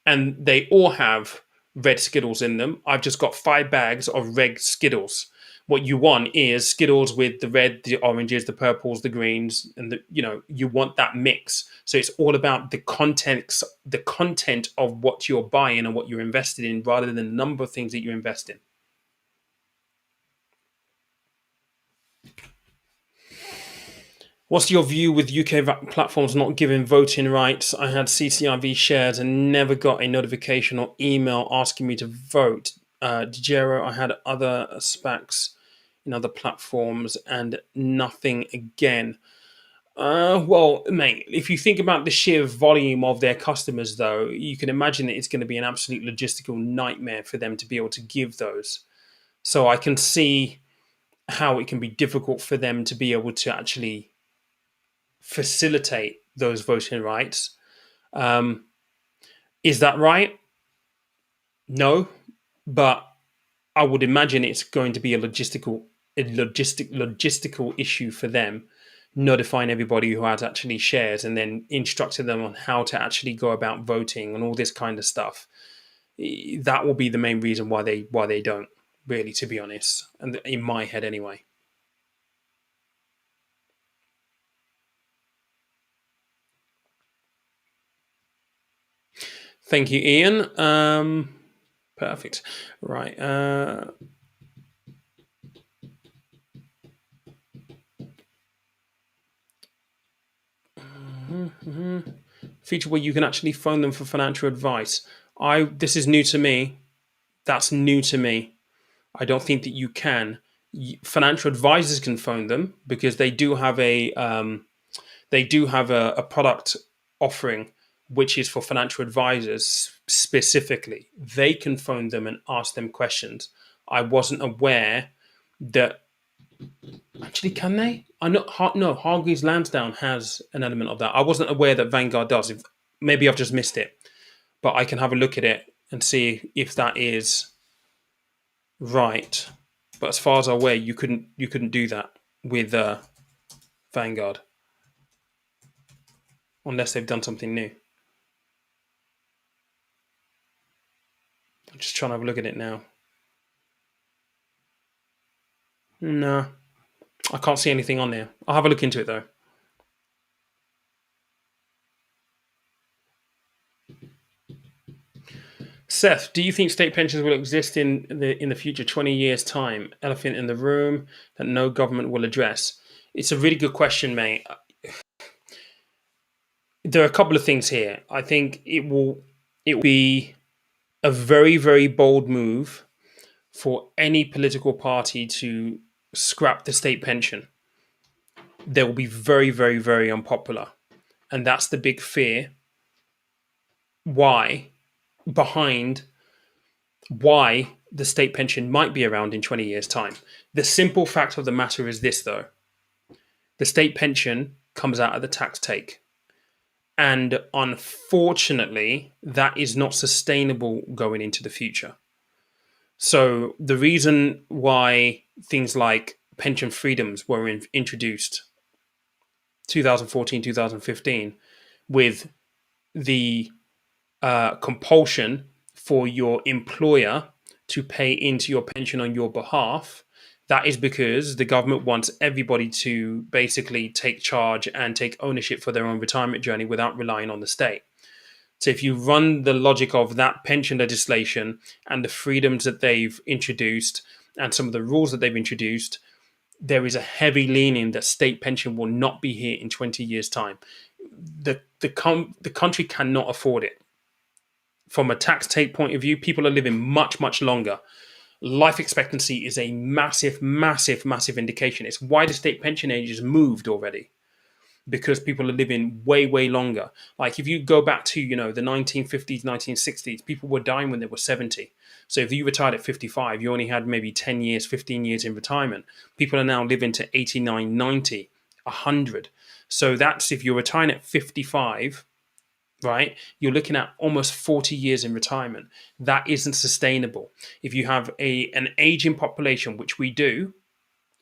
and they all have red Skittles in them, I've just got 5 bags of red Skittles. What you want is Skittles with the red, the oranges, the purples, the greens, and you want that mix. So it's all about the content of what you're buying and what you're invested in, rather than the number of things that you invest in. What's your view with UK platforms not giving voting rights? I had CCIV shares and never got a notification or email asking me to vote. Digero, I had other SPACs in other platforms and nothing again. Well, mate, if you think about the sheer volume of their customers, though, you can imagine that it's going to be an absolute logistical nightmare for them to be able to give those. So I can see how it can be difficult for them to be able to actually facilitate those voting rights. Is that right? No, but I would imagine it's going to be a logistical issue for them, notifying everybody who has actually shares and then instructing them on how to actually go about voting and all this kind of stuff. That will be the main reason why they don't, really, to be honest, and in my head anyway. Thank you, Ian. Perfect. Right. Feature where you can actually phone them for financial advice. This is new to me. That's new to me. I don't think that you can. Financial advisors can phone them because they do have a product offering which is for financial advisors specifically. They can phone them and ask them questions. I wasn't aware that actually can they? I know no Hargreaves Lansdown has an element of that. I wasn't aware that Vanguard does. Maybe I've just missed it, but I can have a look at it and see if that is right. But as far as I'm aware, you couldn't do that with Vanguard unless they've done something new. I'm just trying to have a look at it now. No, I can't see anything on there. I'll have a look into it though. Seth, do you think state pensions will exist in the future 20 years time? Elephant in the room that no government will address. It's a really good question, mate. There are a couple of things here. I think it will be a very, very bold move for any political party to scrap the state pension. They will be very, very, very unpopular. And that's the big fear. Behind why the state pension might be around in 20 years' time. The simple fact of the matter is this, though. The state pension comes out of the tax take. And unfortunately, that is not sustainable going into the future. So the reason why things like pension freedoms were introduced 2014, 2015, with the compulsion for your employer to pay into your pension on your behalf, that is because the government wants everybody to basically take charge and take ownership for their own retirement journey without relying on the state. So if you run the logic of that pension legislation and the freedoms that they've introduced and some of the rules that they've introduced, there is a heavy leaning that state pension will not be here in 20 years' time. The country cannot afford it. From a tax take point of view, people are living much, much longer. Life expectancy is a massive, massive, massive indication. It's why the state pension age has moved already, because people are living way, way longer. Like if you go back to, the 1950s, 1960s, people were dying when they were 70. So if you retired at 55, you only had maybe 10 years, 15 years in retirement. People are now living to 89, 90, 100. So that's if you're retiring at 55, right? You're looking at almost 40 years in retirement. That isn't sustainable. If you have an aging population, which we do,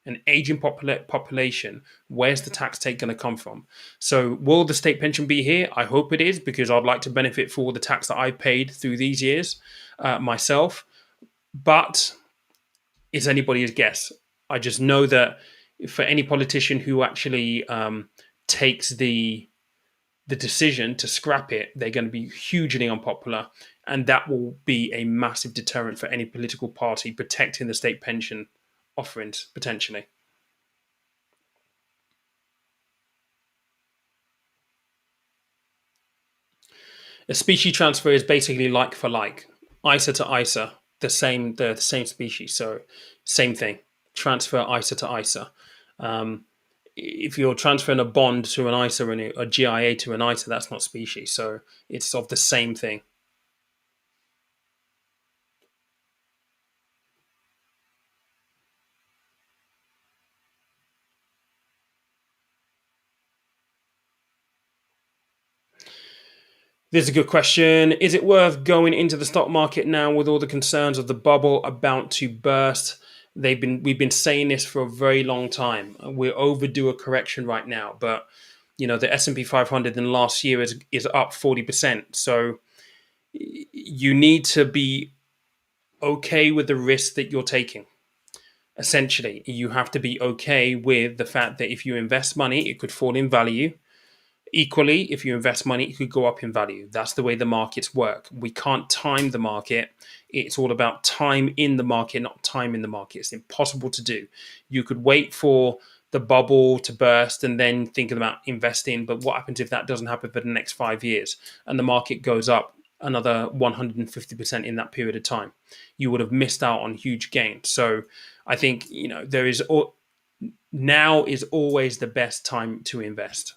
an aging population, where's the tax take going to come from? So will the state pension be here? I hope it is, because I'd like to benefit for all the tax that I've paid through these years myself. But it's anybody's guess. I just know that for any politician who actually takes the decision to scrap it, they're going to be hugely unpopular, and that will be a massive deterrent for any political party protecting the state pension offerings, potentially. A species transfer is basically like for like, ISA to ISA, the same species, so same thing. Transfer ISA to ISA. If you're transferring a bond to an ISA and a GIA to an ISA, that's not species. So it's of the same thing. This is a good question. Is it worth going into the stock market now with all the concerns of the bubble about to burst? We've been saying this for a very long time. We're overdue a correction right now, but the S&P 500 in the last year is up 40%. So you need to be okay with the risk that you're taking. Essentially, you have to be okay with the fact that if you invest money, it could fall in value. Equally, if you invest money, it could go up in value. That's the way the markets work. We can't time the market. It's all about time in the market, not time in the market. It's impossible to do. You could wait for the bubble to burst and then thinking about investing. But what happens if that doesn't happen for the next 5 years and the market goes up another 150% in that period of time? You would have missed out on huge gains. So I think, now is always the best time to invest.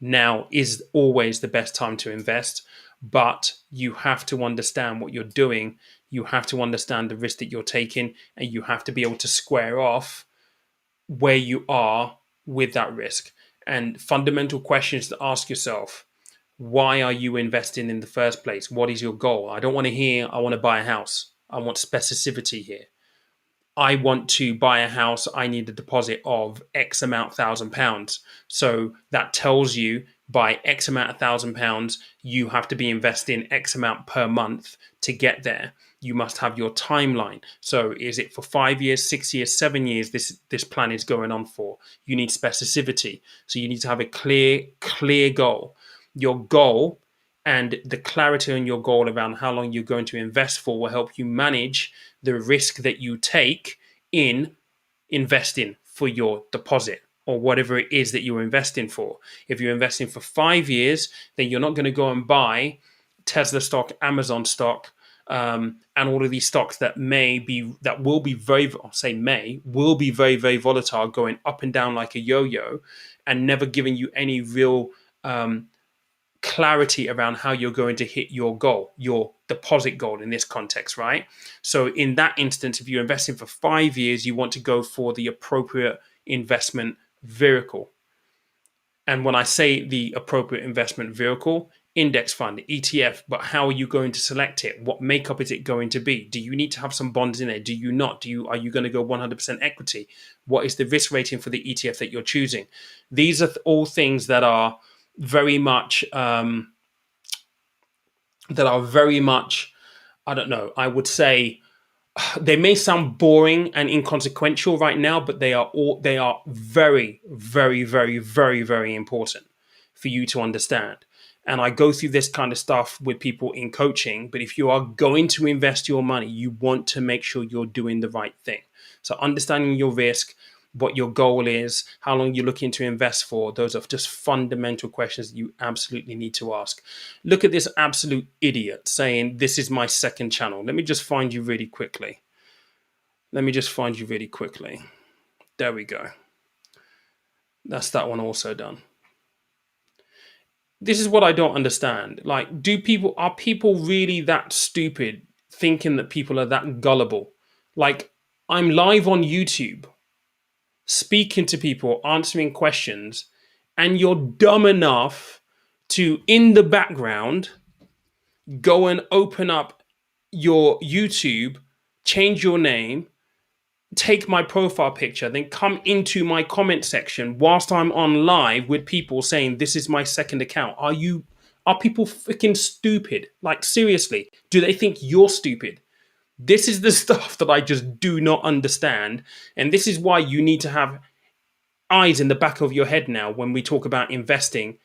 Now is always the best time to invest, but you have to understand what you're doing. You have to understand the risk that you're taking, and you have to be able to square off where you are with that risk. And fundamental questions to ask yourself: why are you investing in the first place? What is your goal? I don't want to hear, I want to buy a house. I want specificity here. I want to buy a house. I need a deposit of X amount £1,000. So that tells you by X amount of £1,000, you have to be investing X amount per month to get there. You must have your timeline. So is it for 5 years, 6 years, 7 years? This plan is going on for. You need specificity. So you need to have a clear goal. Your goal and the clarity on your goal around how long you're going to invest for will help you manage the risk that you take in investing for your deposit or whatever it is that you're investing for. If you're investing for 5 years, then you're not going to go and buy Tesla stock, Amazon stock, and all of these stocks that will be very very volatile, going up and down like a yo-yo, and never giving you any real clarity around how you're going to hit your goal, your deposit goal in this context, right? So in that instance, if you're investing for 5 years, you want to go for the appropriate investment vehicle. And when I say the appropriate investment vehicle, index fund, ETF, but how are you going to select it? What makeup is it going to be? Do you need to have some bonds in there? Do you not? Are you going to go 100% equity? What is the risk rating for the ETF that you're choosing? These are all things that are very much I don't know, I would say they may sound boring and inconsequential right now, but they are very, very, very, very, very important for you to understand. And I go through this kind of stuff with people in coaching, but if you are going to invest your money, you want to make sure you're doing the right thing. So understanding your risk, what your goal is, how long you're looking to invest for, those are just fundamental questions that you absolutely need to ask. Look at this absolute idiot saying, this is my second channel. Let me just find you really quickly. There we go. That's that one also done. This is what I don't understand. Like, are people really that stupid thinking that people are that gullible? Like, I'm live on YouTube speaking to people, answering questions, and you're dumb enough to, in the background, go and open up your YouTube, change your name, take my profile picture, then come into my comment section whilst I'm on live with people saying this is my second account. Are people freaking stupid? Like, seriously, do they think you're stupid? This is the stuff that I just do not understand. And this is why you need to have eyes in the back of your head now when we talk about investing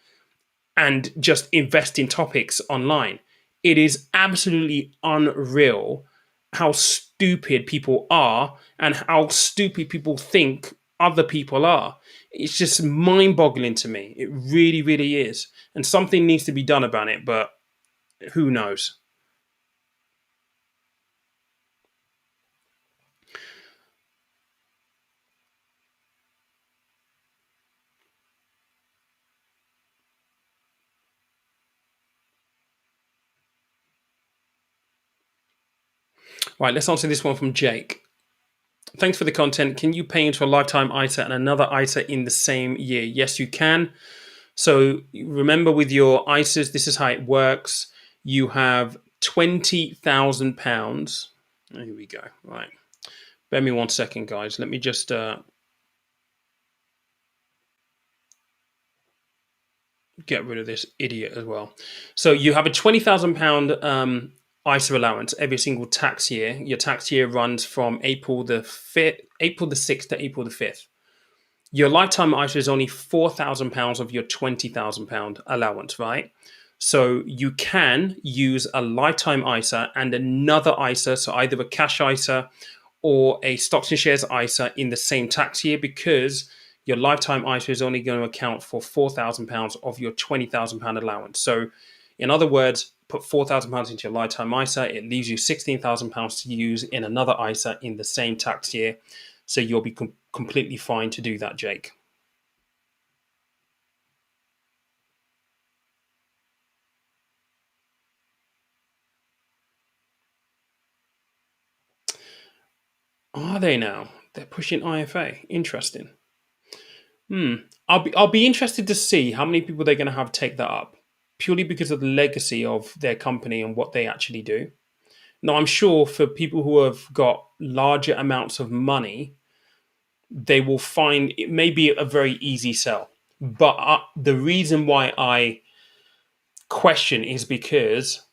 and just investing topics online. It is absolutely unreal how stupid people are and how stupid people think other people are. It's just mind-boggling to me. It really, really is. And something needs to be done about it, but who knows? Right, let's answer this one from Jake. Thanks for the content. Can you pay into a lifetime ISA and another ISA in the same year? Yes, you can. So remember, with your ISAs, this is how it works. You have £20,000. Here we go. Right. Bear me 1 second, guys. Let me just get rid of this idiot as well. So you have a £20,000 ISA allowance every single tax year. Your tax year runs from April the 6th to April the 5th. Your lifetime ISA is only £4,000 of your £20,000 allowance, right? So you can use a lifetime ISA and another ISA, so either a cash ISA or a stocks and shares ISA in the same tax year, because your lifetime ISA is only going to account for £4,000 of your £20,000 allowance. So, in other words, put £4,000 into your lifetime ISA, it leaves you £16,000 to use in another ISA in the same tax year. So you'll be completely fine to do that, Jake. Are they now? They're pushing IFA. Interesting. Hmm. I'll be interested to see how many people they're going to have take that up, purely because of the legacy of their company and what they actually do. Now, I'm sure for people who have got larger amounts of money, they will find it may be a very easy sell. But the reason why I question is because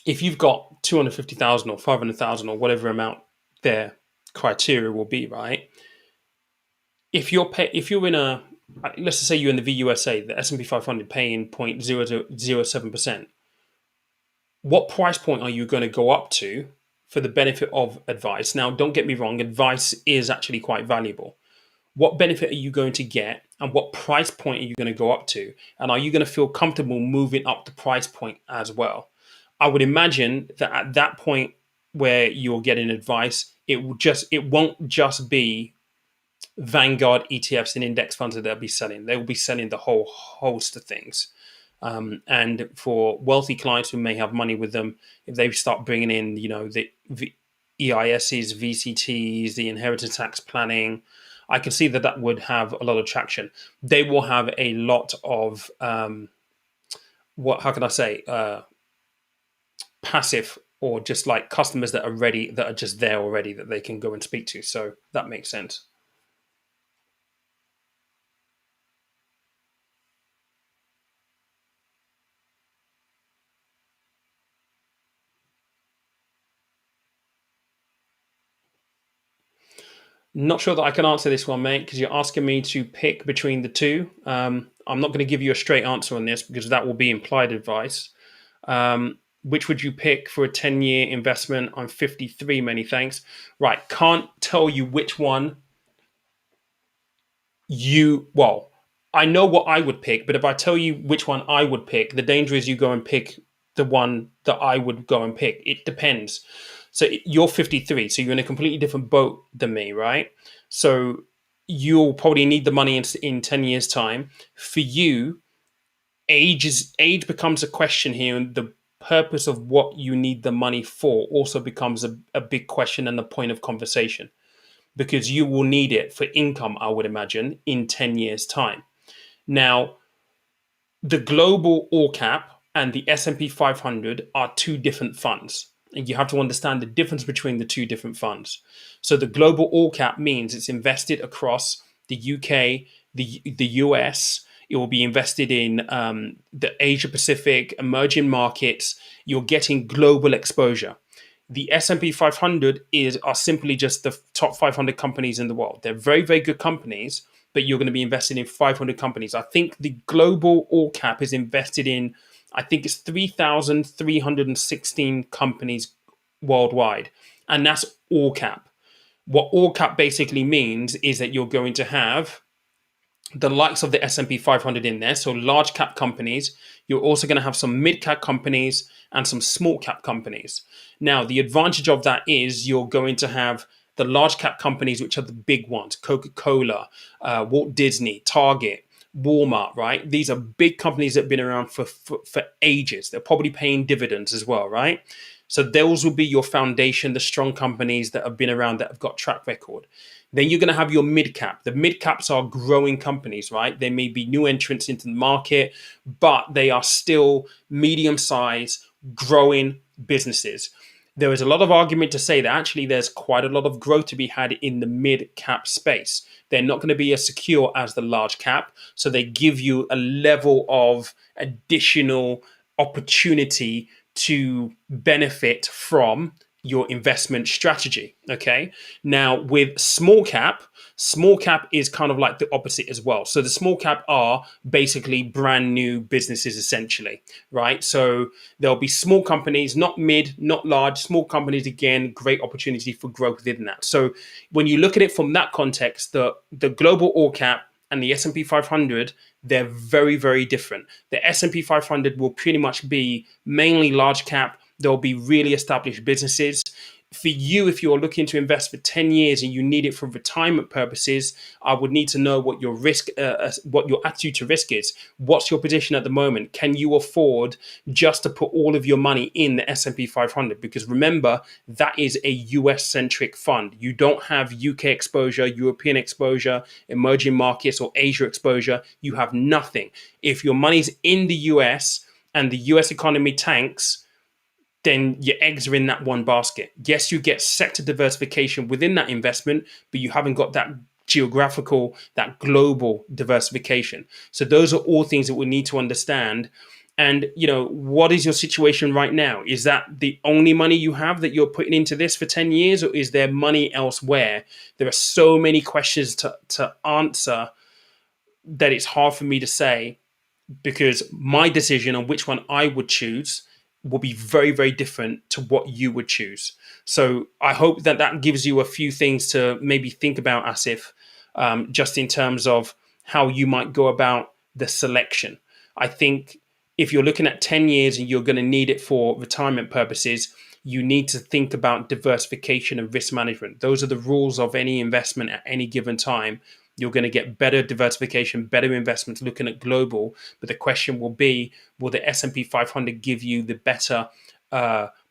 if you've got 250,000 or 500,000 or whatever amount their criteria will be, right? If you're in a, let's just say you're in the VUSA, the S&P 500 paying 0.007%, what price point are you going to go up to for the benefit of advice? Now, don't get me wrong, advice is actually quite valuable. What benefit are you going to get, and what price point are you going to go up to? And are you going to feel comfortable moving up the price point as well? I would imagine that at that point where you're getting advice, it won't just be Vanguard ETFs and index funds that they'll be selling. They will be selling the whole host of things. And for wealthy clients who may have money with them, if they start bringing in, the EISs, VCTs, the inheritance tax planning, I can see that that would have a lot of traction. They will have a lot of how can I say, passive, or just like customers that are ready, that are just there already, that they can go and speak to. So that makes sense. Not sure that I can answer this one, mate, because you're asking me to pick between the two. I'm not going to give you a straight answer on this because that will be implied advice. Which would you pick for a 10-year investment? I'm 53, many thanks. Right, can't tell you which one well, I know what I would pick, but if I tell you which one I would pick, the danger is you go and pick the one that I would go and pick. It depends. So you're 53, so you're in a completely different boat than me, right? So you'll probably need the money in 10 years' time. For you, age becomes a question here, and the purpose of what you need the money for also becomes a big question and a point of conversation, because you will need it for income, I would imagine, in 10 years' time. Now, the global all cap and the S&P 500 are two different funds. And you have to understand the difference between the two different funds. So the global all cap means it's invested across the UK, the US. It will be invested in the Asia Pacific, emerging markets. You're getting global exposure. The S&P 500 are simply just the top 500 companies in the world. They're very, very good companies, but you're going to be invested in 500 companies. I think the global all cap is invested in, I think it's 3,316 companies worldwide. And that's all cap. What all cap basically means is that you're going to have the likes of the S&P 500 in there, so large cap companies. You're also going to have some mid cap companies and some small cap companies. Now, the advantage of that is you're going to have the large cap companies, which are the big ones: Coca-Cola, Walt Disney, Target, Walmart, right? These are big companies that have been around for ages. They're probably paying dividends as well, right? So those will be your foundation, the strong companies that have been around, that have got track record. Then you're going to have your mid cap. The mid caps are growing companies, right? They may be new entrants into the market, but they are still medium size, growing businesses. There is a lot of argument to say that actually there's quite a lot of growth to be had in the mid cap space. They're not going to be as secure as the large cap. So they give you a level of additional opportunity to benefit from your investment strategy. Okay. Now, with small cap is kind of like the opposite as well. So the small cap are basically brand new businesses, essentially, right? So there'll be small companies, not mid, not large, small companies. Again, great opportunity for growth within that. So when you look at it from that context, the global all cap and the S&P 500, they're very, very different. The S&P 500 will pretty much be mainly large cap. There'll be really established businesses. For you, if you're looking to invest for 10 years and you need it for retirement purposes, I would need to know what your risk, what your attitude to risk is. What's your position at the moment? Can you afford just to put all of your money in the S&P 500? Because remember, that is a US centric fund. You don't have UK exposure, European exposure, emerging markets, or Asia exposure. You have nothing. If your money's in the US and the US economy tanks, then your eggs are in that one basket. Yes, you get sector diversification within that investment, but you haven't got that geographical, that global diversification. So those are all things that we need to understand. And, what is your situation right now? Is that the only money you have that you're putting into this for 10 years, or is there money elsewhere? There are so many questions to answer that it's hard for me to say, because my decision on which one I would choose will be very, very different to what you would choose. So I hope that that gives you a few things to maybe think about, Asif, just in terms of how you might go about the selection. I think if you're looking at 10 years and you're going to need it for retirement purposes, you need to think about diversification and risk management. Those are the rules of any investment at any given time. You're going to get better diversification, better investments looking at global. But the question will be, will the S&P 500 give you the better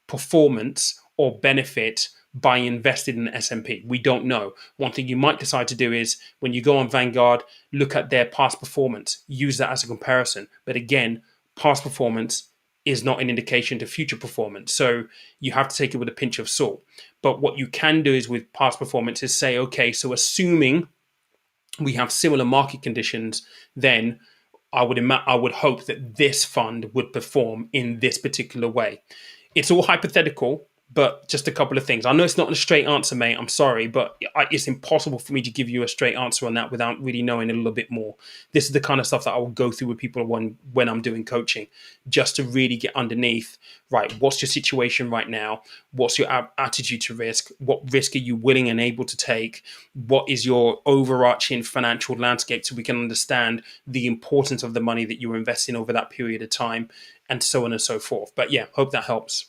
performance or benefit by investing in the S&P? We don't know. One thing you might decide to do is when you go on Vanguard, look at their past performance, use that as a comparison. But again, past performance is not an indication to future performance. So you have to take it with a pinch of salt. But what you can do is with past performance is say, okay, so assuming we have similar market conditions, then I would hope that this fund would perform in this particular way. It's all hypothetical, but just a couple of things. I know it's not a straight answer, mate. I'm sorry, but it's impossible for me to give you a straight answer on that without really knowing a little bit more. This is the kind of stuff that I will go through with people when I'm doing coaching, just to really get underneath, right, what's your situation right now? What's your attitude to risk? What risk are you willing and able to take? What is your overarching financial landscape, so we can understand the importance of the money that you're investing over that period of time, and so on and so forth. But yeah, hope that helps.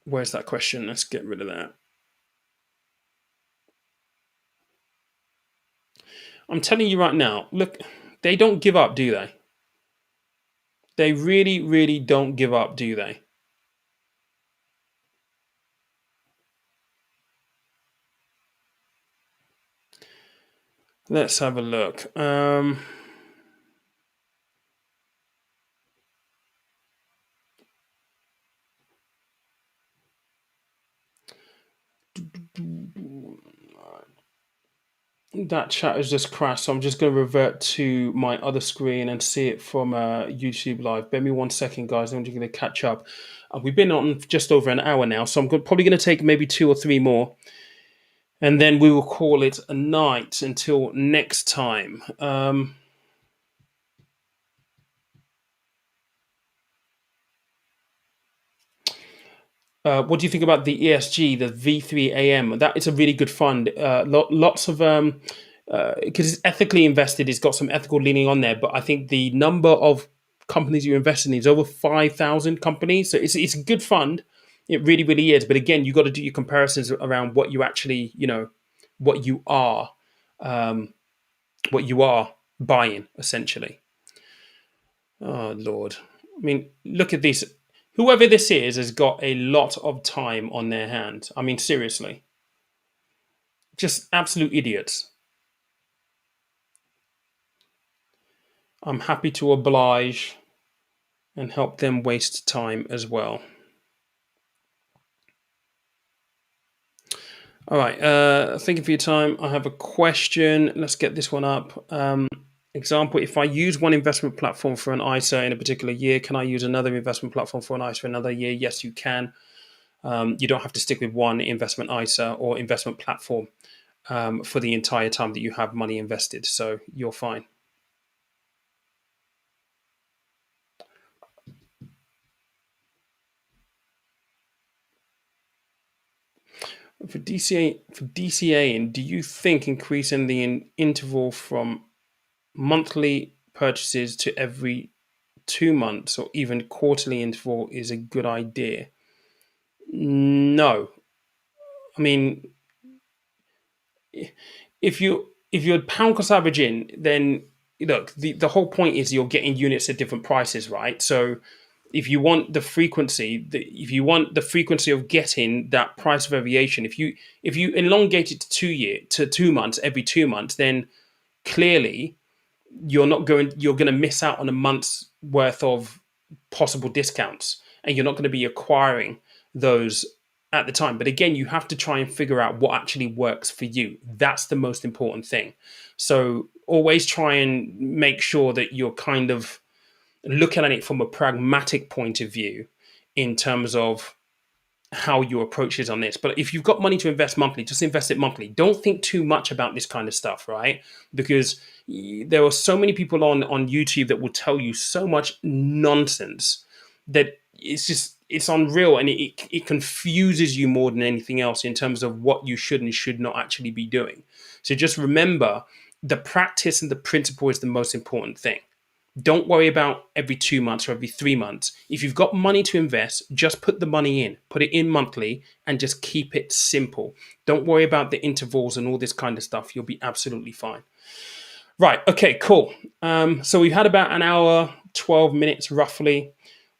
Where's that question? Let's get rid of that. I'm telling you right now, look, they don't give up, do they? They really, really don't give up, do they? Let's have a look. That chat has just crashed, so I'm just going to revert to my other screen and see it from YouTube Live. Bear me 1 second, guys. I'm just going to catch up. We've been on just over an hour now, so I'm probably going to take maybe 2 or 3 more, and then we will call it a night until next time. What do you think about the ESG, the V3AM? That is a really good fund. Lots of because it's ethically invested, it's got some ethical leaning on there. But I think the number of companies you invest in is over 5,000 companies. So it's a good fund. It really, really is. But again, you got to do your comparisons around what you actually, what you are, um, what you are buying essentially. Oh Lord. I mean, look at this. Whoever this is has got a lot of time on their hands. I mean, seriously. Just absolute idiots. I'm happy to oblige and help them waste time as well. All right. Thank you for your time. I have a question. Let's get this one up. Example, if I use one investment platform for an ISA in a particular year, can I use another investment platform for an ISA for another year? Yes, you can. You don't have to stick with one investment ISA or investment platform for the entire time that you have money invested. So you're fine. For DCA, and do you think increasing the interval from monthly purchases to every 2 months or even quarterly interval is a good idea? No. I mean, if you're pound cost averaging, then look, the whole point is you're getting units at different prices, right? So if you want the frequency, if you want the frequency of getting that price variation, if you elongate it to 2 months every 2 months, then clearly you're going to miss out on a month's worth of possible discounts, and you're not going to be acquiring those at the time. But again, you have to try and figure out what actually works for you. That's the most important thing. So always try and make sure that you're kind of looking at it from a pragmatic point of view in terms of how your approach is on this. But if you've got money to invest monthly, just invest it monthly. Don't think too much about this kind of stuff, right? Because there are so many people on YouTube that will tell you so much nonsense that it's unreal, and it confuses you more than anything else in terms of what you should and should not actually be doing. So just remember, the practice and the principle is the most important thing. Don't worry about every 2 months or every 3 months. If you've got money to invest, just put the money in, put it in monthly, and just keep it simple. Don't worry about the intervals and all this kind of stuff. You'll be absolutely fine. Right. Okay, cool. So we've had about an hour, 12 minutes roughly.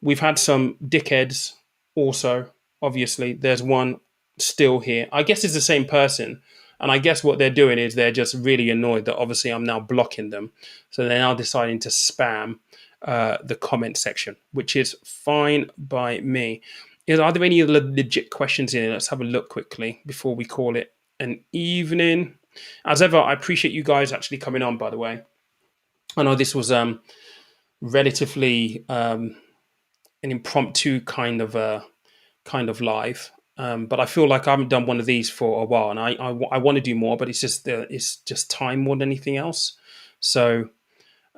We've had some dickheads also, obviously. There's one still here. I guess it's the same person. And I guess what they're doing is they're just really annoyed that obviously I'm now blocking them. So they're now deciding to spam the comment section, which is fine by me. Are there any legit questions here? Let's have a look quickly before we call it an evening. As ever, I appreciate you guys actually coming on, by the way. I know this was relatively an impromptu kind of live. But I feel like I haven't done one of these for a while, and I want to do more, but it's just time more than anything else. So,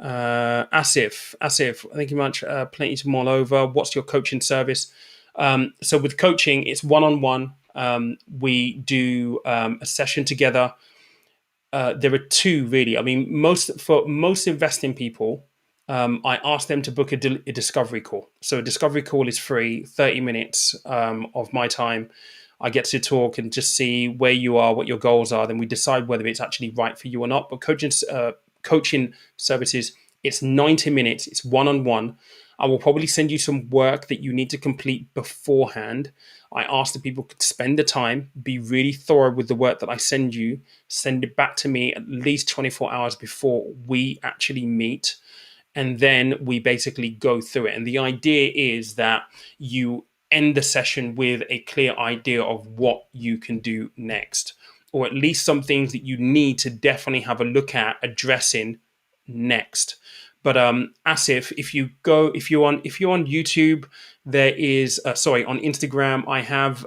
Asif, thank you much. Plenty to mull over. What's your coaching service? So with coaching, it's one-on-one. We do a session together. There are two really. I mean, for most investing people, I ask them to book a discovery call. So a discovery call is free, 30 minutes of my time. I get to talk and just see where you are, what your goals are. Then we decide whether it's actually right for you or not. But coaching services, it's 90 minutes. It's one-on-one. I will probably send you some work that you need to complete beforehand. I ask the people to spend the time, be really thorough with the work that I send you, send it back to me at least 24 hours before we actually meet. And then we basically go through it. And the idea is that you end the session with a clear idea of what you can do next, or at least some things that you need to definitely have a look at addressing next. But Asif, if you're on YouTube, there is on Instagram, I have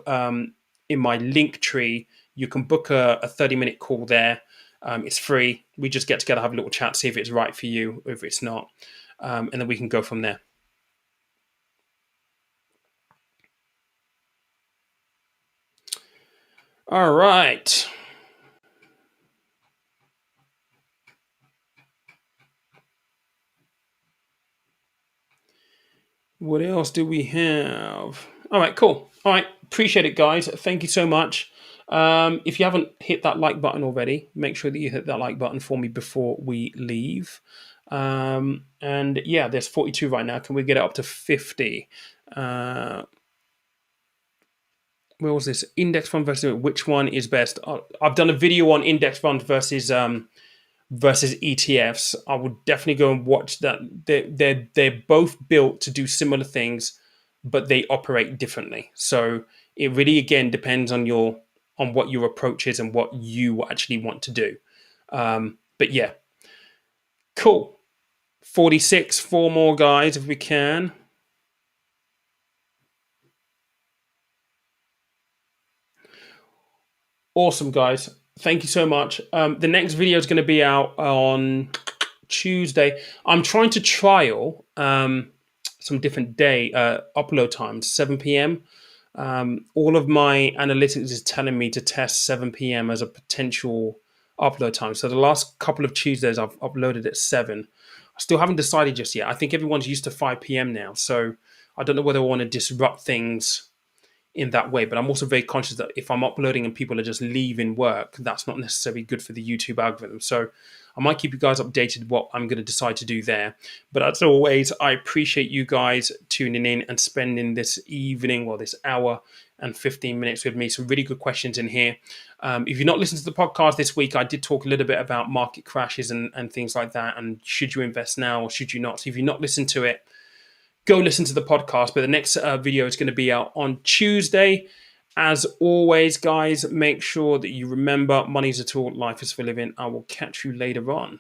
in my link tree, you can book a 30-minute call there. It's free. We just get together, have a little chat, see if it's right for you, or if it's not, and then we can go from there. All right. What else do we have? All right, cool. All right, appreciate it, guys. Thank you so much. If you haven't hit that like button already, make sure that you hit that like button for me before we leave. And yeah, there's 42 right now. Can we get it up to 50? Where was this? Index fund versus which one is best? I've done a video on index fund versus ETFs. I would definitely go and watch that. They're both built to do similar things, but they operate differently. So it really again depends on what your approach is and what you actually want to do. But yeah, cool. 46, 4 more guys if we can. Awesome, guys. Thank you so much. The next video is going to be out on Tuesday. I'm trying to trial some different day upload times, 7 p.m. All of my analytics is telling me to test 7 p.m. as a potential upload time. So the last couple of Tuesdays I've uploaded at 7. I still haven't decided just yet. I think everyone's used to 5 p.m. now. So I don't know whether I want to disrupt things in that way. But I'm also very conscious that if I'm uploading and people are just leaving work, that's not necessarily good for the YouTube algorithm. So I might keep you guys updated what I'm going to decide to do there. But as always, I appreciate you guys tuning in and spending this evening, well, this hour and 15 minutes with me. Some really good questions in here. If you've not listened to the podcast this week, I did talk a little bit about market crashes and things like that. And should you invest now or should you not? So if you've not listened to it, go listen to the podcast. But the next video is going to be out on Tuesday. As always, guys, make sure that you remember money is a tool, life is for living. I will catch you later on.